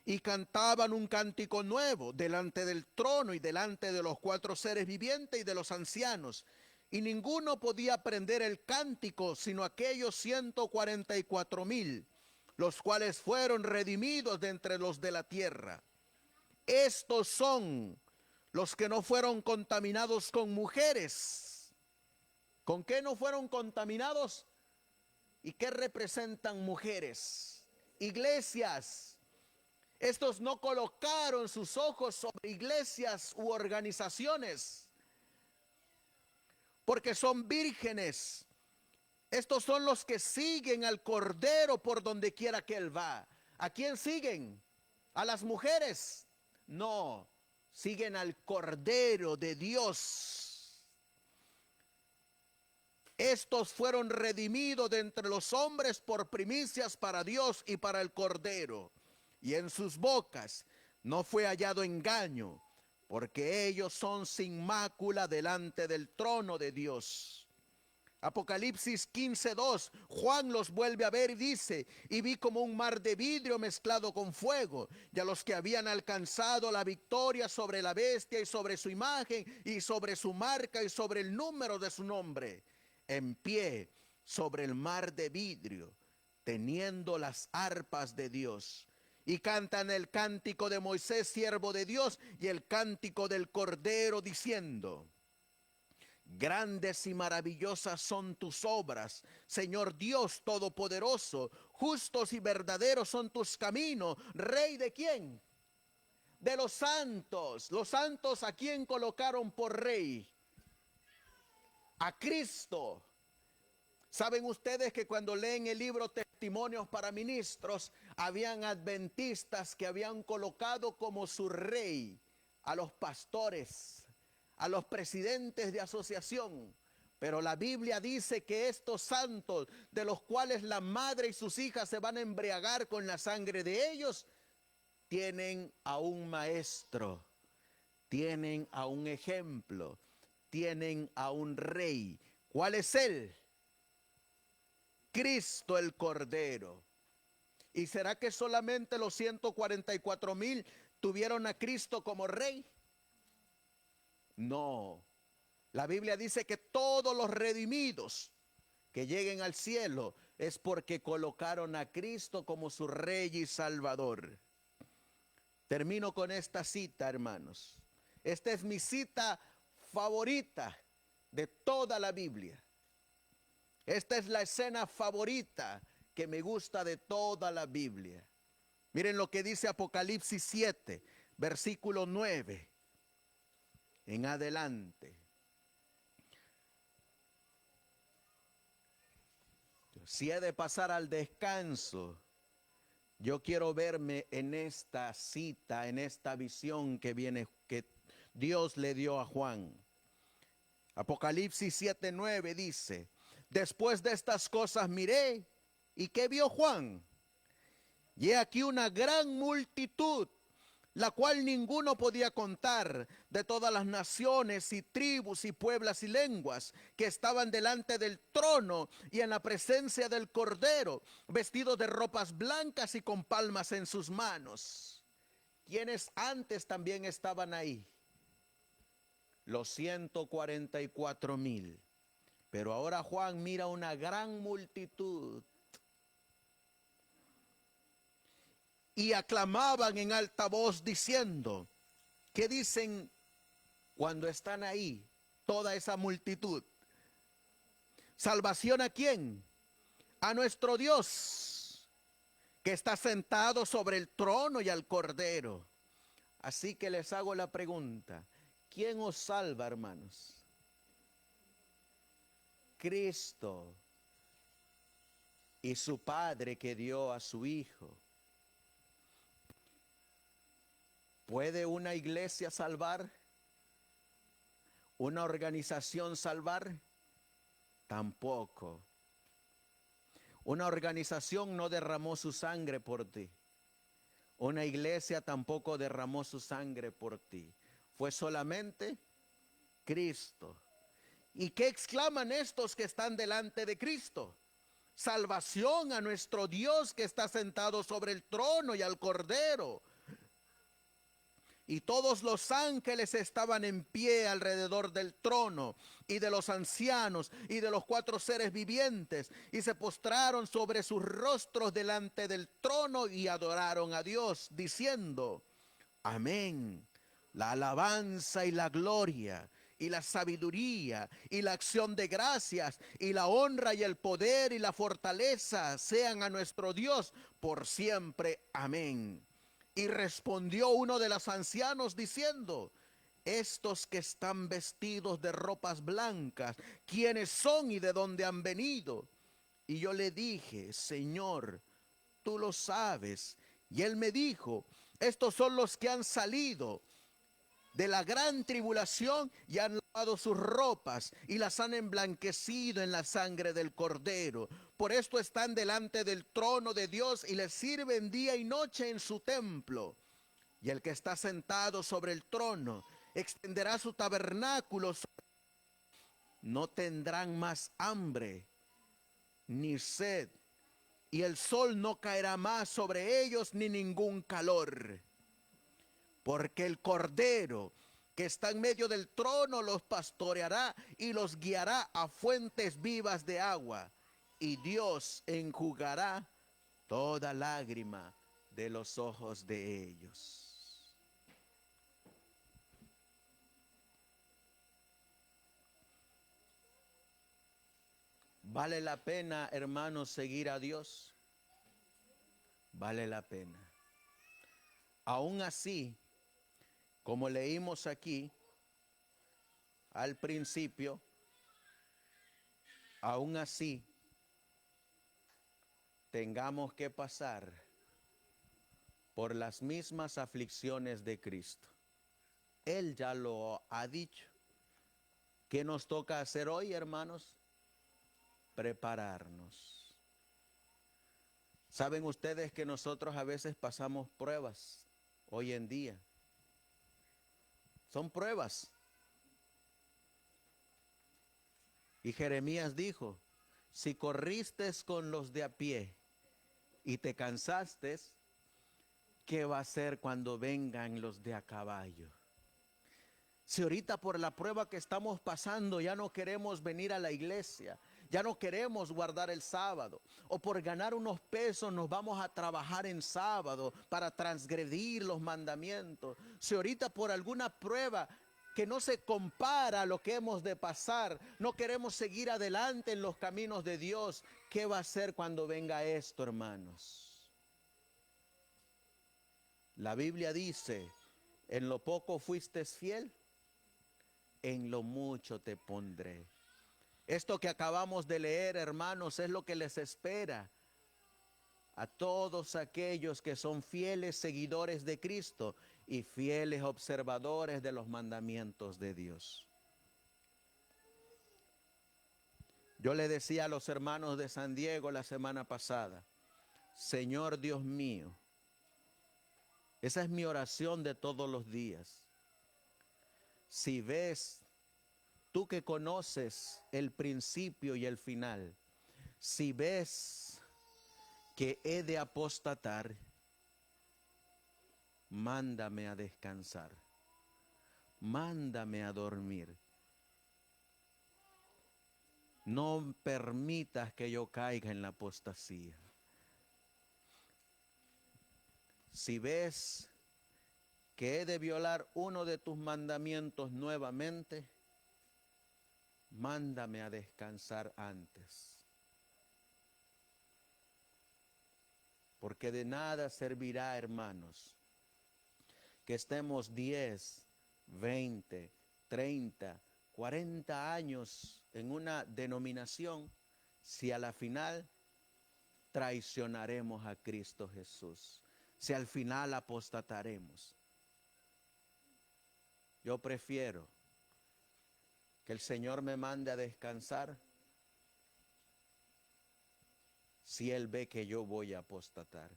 Y cantaban un cántico nuevo delante del trono y delante de los 4 seres vivientes y de los ancianos. Y ninguno podía aprender el cántico, sino aquellos 144,000, los cuales fueron redimidos de entre los de la tierra. Estos son los que no fueron contaminados con mujeres. ¿Con qué no fueron contaminados? ¿Y qué representan mujeres? Iglesias. Estos no colocaron sus ojos sobre iglesias u organizaciones, porque son vírgenes. Estos son los que siguen al Cordero por donde quiera que él va. ¿A quién siguen? ¿A las mujeres? No, siguen al Cordero de Dios. Estos fueron redimidos de entre los hombres por primicias para Dios y para el Cordero. Y en sus bocas no fue hallado engaño, porque ellos son sin mácula delante del trono de Dios. Apocalipsis 15:2, Juan los vuelve a ver y dice, y vi como un mar de vidrio mezclado con fuego, y a los que habían alcanzado la victoria sobre la bestia y sobre su imagen y sobre su marca y sobre el número de su nombre, en pie sobre el mar de vidrio, teniendo las arpas de Dios. Y cantan el cántico de Moisés, siervo de Dios, y el cántico del Cordero, diciendo: Grandes y maravillosas son tus obras, Señor Dios Todopoderoso. Justos y verdaderos son tus caminos. ¿Rey de quién? De los santos. Los santos, ¿a quién colocaron por rey? A Cristo. ¿Saben ustedes que cuando leen el libro Testimonios para Ministros, habían adventistas que habían colocado como su rey a los pastores, a los presidentes de asociación? Pero la Biblia dice que estos santos, de los cuales la madre y sus hijas se van a embriagar con la sangre de ellos, tienen a un maestro, tienen a un ejemplo, tienen a un rey. ¿Cuál es él? Cristo el Cordero. ¿Y será que solamente los 144,000 tuvieron a Cristo como rey? No. La Biblia dice que todos los redimidos que lleguen al cielo es porque colocaron a Cristo como su rey y salvador. Termino con esta cita, hermanos. Esta es mi cita favorita de toda la Biblia. Esta es la escena favorita que me gusta de toda la Biblia. Miren lo que dice Apocalipsis 7, versículo 9 en adelante. Si he de pasar al descanso, yo quiero verme en esta cita, en esta visión que Dios le dio a Juan. Apocalipsis 7:9 dice: después de estas cosas miré, ¿y qué vio Juan? Y he aquí una gran multitud, la cual ninguno podía contar, de todas las naciones y tribus y pueblos y lenguas, que estaban delante del trono y en la presencia del Cordero, vestidos de ropas blancas y con palmas en sus manos. ¿Quiénes antes también estaban ahí? Los 144,000. Pero ahora Juan mira una gran multitud. Y aclamaban en alta voz diciendo, ¿qué dicen cuando están ahí toda esa multitud? ¿Salvación a quién? A nuestro Dios, que está sentado sobre el trono, y al Cordero. Así que les hago la pregunta, ¿quién os salva, hermanos? Cristo y su Padre que dio a su Hijo. ¿Puede una iglesia salvar? ¿Una organización salvar? Tampoco. Una organización no derramó su sangre por ti. Una iglesia tampoco derramó su sangre por ti. Fue solamente Cristo. ¿Y qué exclaman estos que están delante de Cristo? Salvación a nuestro Dios que está sentado sobre el trono y al Cordero. Y todos los ángeles estaban en pie alrededor del trono y de los ancianos y de los 4 seres vivientes, y se postraron sobre sus rostros delante del trono y adoraron a Dios, diciendo: amén. La alabanza y la gloria y la sabiduría y la acción de gracias y la honra y el poder y la fortaleza sean a nuestro Dios por siempre. Amén. Y respondió uno de los ancianos diciendo: estos que están vestidos de ropas blancas, ¿quiénes son y de dónde han venido? Y yo le dije: Señor, tú lo sabes. Y él me dijo: estos son los que han salido de la gran tribulación y han lavado sus ropas y las han emblanquecido en la sangre del Cordero. Por esto están delante del trono de Dios y le sirven día y noche en su templo. Y el que está sentado sobre el trono extenderá su tabernáculo. No tendrán más hambre ni sed, y el sol no caerá más sobre ellos ni ningún calor. Porque el Cordero que está en medio del trono los pastoreará y los guiará a fuentes vivas de agua. Y Dios enjugará toda lágrima de los ojos de ellos. ¿Vale la pena, hermanos, seguir a Dios? Vale la pena. Aún así, como leímos aquí al principio, aún así tengamos que pasar por las mismas aflicciones de Cristo. Él ya lo ha dicho. ¿Qué nos toca hacer hoy, hermanos? Prepararnos. ¿Saben ustedes que nosotros a veces pasamos pruebas hoy en día? Son pruebas. Y Jeremías dijo, si corriste con los de a pie y te cansaste, ¿qué va a ser cuando vengan los de a caballo? Si ahorita por la prueba que estamos pasando ya no queremos venir a la iglesia, ya no queremos guardar el sábado, o por ganar unos pesos nos vamos a trabajar en sábado para transgredir los mandamientos, si ahorita por alguna prueba que no se compara a lo que hemos de pasar, no queremos seguir adelante en los caminos de Dios, ¿qué va a hacer cuando venga esto, hermanos? La Biblia dice, en lo poco fuiste fiel, en lo mucho te pondré. Esto que acabamos de leer, hermanos, es lo que les espera a todos aquellos que son fieles seguidores de Cristo y fieles observadores de los mandamientos de Dios. Yo le decía a los hermanos de San Diego la semana pasada, Señor Dios mío, esa es mi oración de todos los días. Si ves, tú que conoces el principio y el final, si ves que he de apostatar, mándame a descansar, mándame a dormir. No permitas que yo caiga en la apostasía. Si ves que he de violar uno de tus mandamientos nuevamente, mándame a descansar antes. Porque de nada servirá, hermanos, que estemos 10, 20, 30, 40 años en una denominación si a la final traicionaremos a Cristo Jesús, si al final apostataremos. Yo prefiero que el Señor me mande a descansar si Él ve que yo voy a apostatar.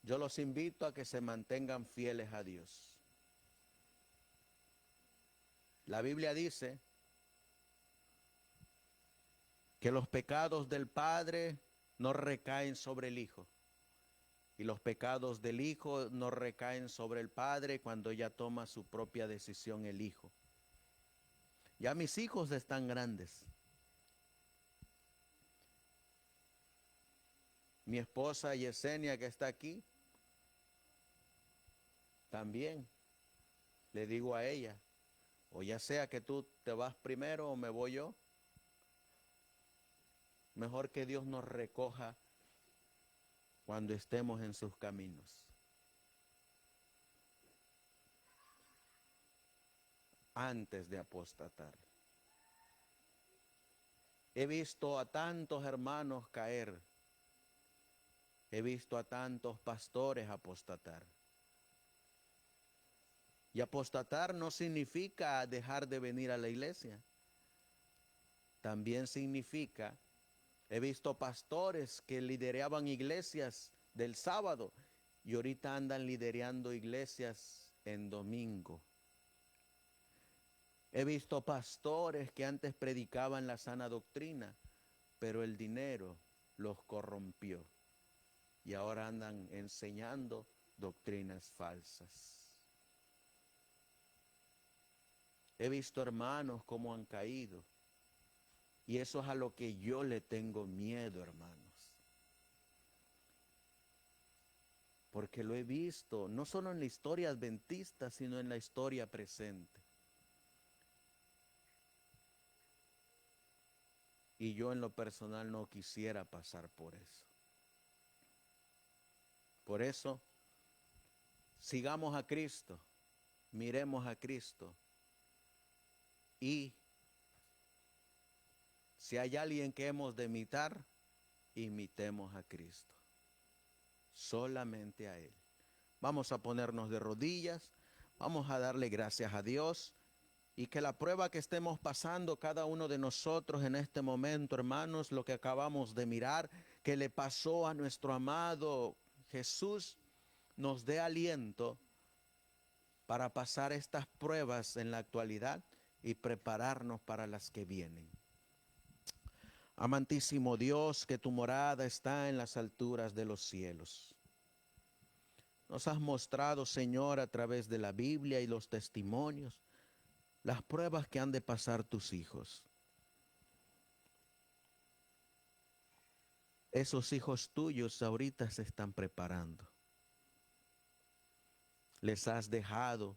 Yo los invito a que se mantengan fieles a Dios. La Biblia dice que los pecados del Padre no recaen sobre el Hijo y los pecados del Hijo no recaen sobre el Padre cuando ya toma su propia decisión el Hijo. Ya mis hijos están grandes. Mi esposa Yesenia, que está aquí, también le digo a ella, o ya sea que tú te vas primero o me voy yo, mejor que Dios nos recoja cuando estemos en sus caminos. Antes de apostatar. He visto a tantos hermanos caer. He visto a tantos pastores apostatar. Y apostatar no significa dejar de venir a la iglesia. También significa, he visto pastores que lideraban iglesias del sábado y ahorita andan liderando iglesias en domingo. He visto pastores que antes predicaban la sana doctrina, pero el dinero los corrompió y ahora andan enseñando doctrinas falsas. He visto hermanos cómo han caído y eso es a lo que yo le tengo miedo, hermanos. Porque lo he visto no solo en la historia adventista, sino en la historia presente. Y yo en lo personal no quisiera pasar por eso. Por eso, sigamos a Cristo, miremos a Cristo. Y si hay alguien que hemos de imitar, imitemos a Cristo. Solamente a Él. Vamos a ponernos de rodillas, vamos a darle gracias a Dios. Y que la prueba que estemos pasando cada uno de nosotros en este momento, hermanos, lo que acabamos de mirar, que le pasó a nuestro amado Jesús, nos dé aliento para pasar estas pruebas en la actualidad y prepararnos para las que vienen. Amantísimo Dios, que tu morada está en las alturas de los cielos. Nos has mostrado, Señor, a través de la Biblia y los testimonios, las pruebas que han de pasar tus hijos. Esos hijos tuyos ahorita se están preparando. Les has dejado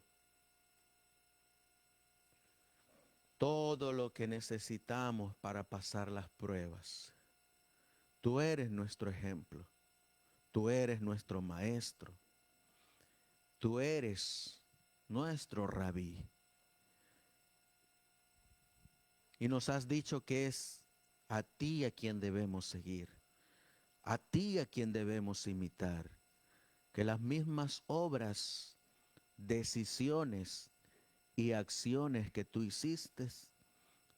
todo lo que necesitamos para pasar las pruebas. Tú eres nuestro ejemplo. Tú eres nuestro maestro. Tú eres nuestro rabí. Y nos has dicho que es a ti a quien debemos seguir. A ti a quien debemos imitar. Que las mismas obras, decisiones y acciones que tú hiciste,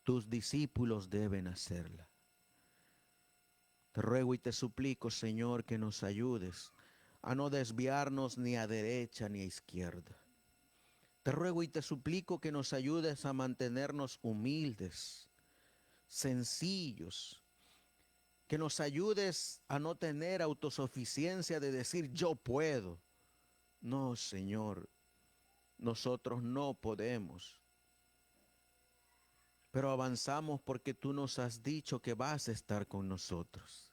tus discípulos deben hacerla. Te ruego y te suplico, Señor, que nos ayudes a no desviarnos ni a derecha ni a izquierda. Te ruego y te suplico que nos ayudes a mantenernos humildes, sencillos, que nos ayudes a no tener autosuficiencia de decir yo puedo. No, Señor, nosotros no podemos. Pero avanzamos porque tú nos has dicho que vas a estar con nosotros.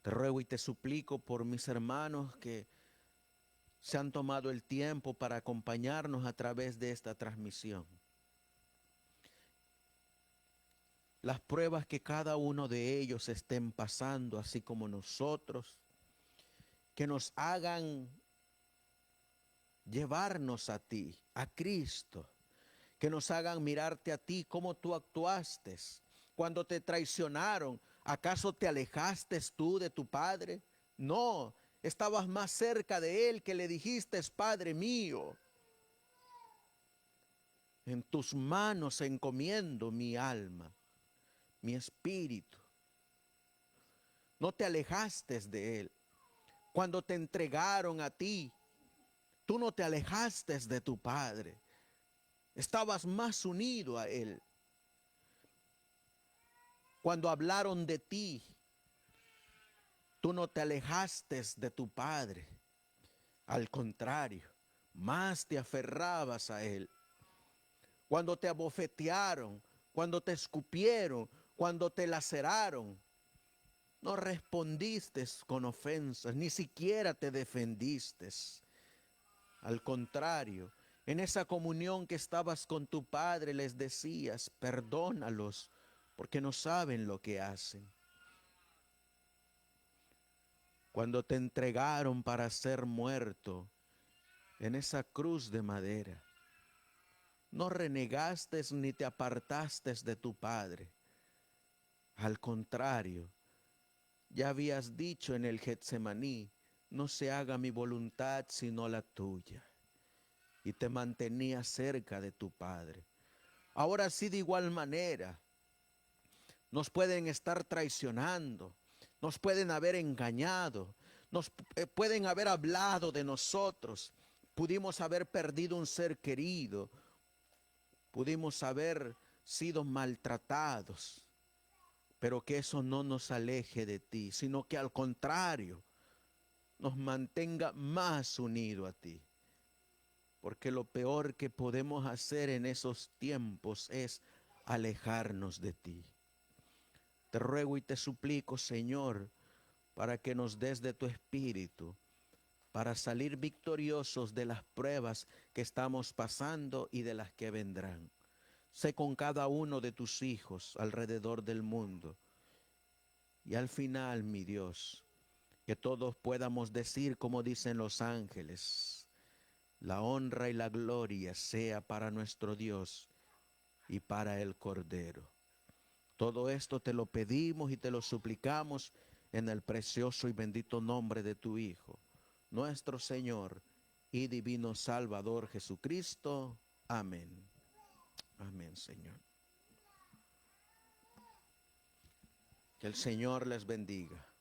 Te ruego y te suplico por mis hermanos que se han tomado el tiempo para acompañarnos a través de esta transmisión. Las pruebas que cada uno de ellos estén pasando, así como nosotros, que nos hagan llevarnos a ti, a Cristo, que nos hagan mirarte a ti, cómo tú actuaste cuando te traicionaron. ¿Acaso te alejaste tú de tu Padre? No, estabas más cerca de Él, que le dijiste, Padre mío, en tus manos encomiendo mi alma, mi espíritu. No te alejaste de Él. Cuando te entregaron a ti, tú no te alejaste de tu Padre. Estabas más unido a Él. Cuando hablaron de ti, tú no te alejaste de tu Padre. Al contrario, más te aferrabas a Él. Cuando te abofetearon, cuando te escupieron, cuando te laceraron, no respondiste con ofensas, ni siquiera te defendiste. Al contrario, en esa comunión que estabas con tu Padre les decías, perdónalos, porque no saben lo que hacen. Cuando te entregaron para ser muerto en esa cruz de madera, no renegaste ni te apartaste de tu Padre. Al contrario, ya habías dicho en el Getsemaní, no se haga mi voluntad sino la tuya. Y te mantenías cerca de tu Padre. Ahora sí, de igual manera, nos pueden estar traicionando, nos pueden haber engañado, nos pueden haber hablado de nosotros, pudimos haber perdido un ser querido, pudimos haber sido maltratados, pero que eso no nos aleje de ti, sino que al contrario, nos mantenga más unido a ti. Porque lo peor que podemos hacer en esos tiempos es alejarnos de ti. Te ruego y te suplico, Señor, para que nos des de tu espíritu, para salir victoriosos de las pruebas que estamos pasando y de las que vendrán. Sé con cada uno de tus hijos alrededor del mundo. Y al final, mi Dios, que todos podamos decir como dicen los ángeles, la honra y la gloria sea para nuestro Dios y para el Cordero. Todo esto te lo pedimos y te lo suplicamos en el precioso y bendito nombre de tu Hijo, nuestro Señor y divino Salvador Jesucristo. Amén. Amén, Señor. Que el Señor les bendiga.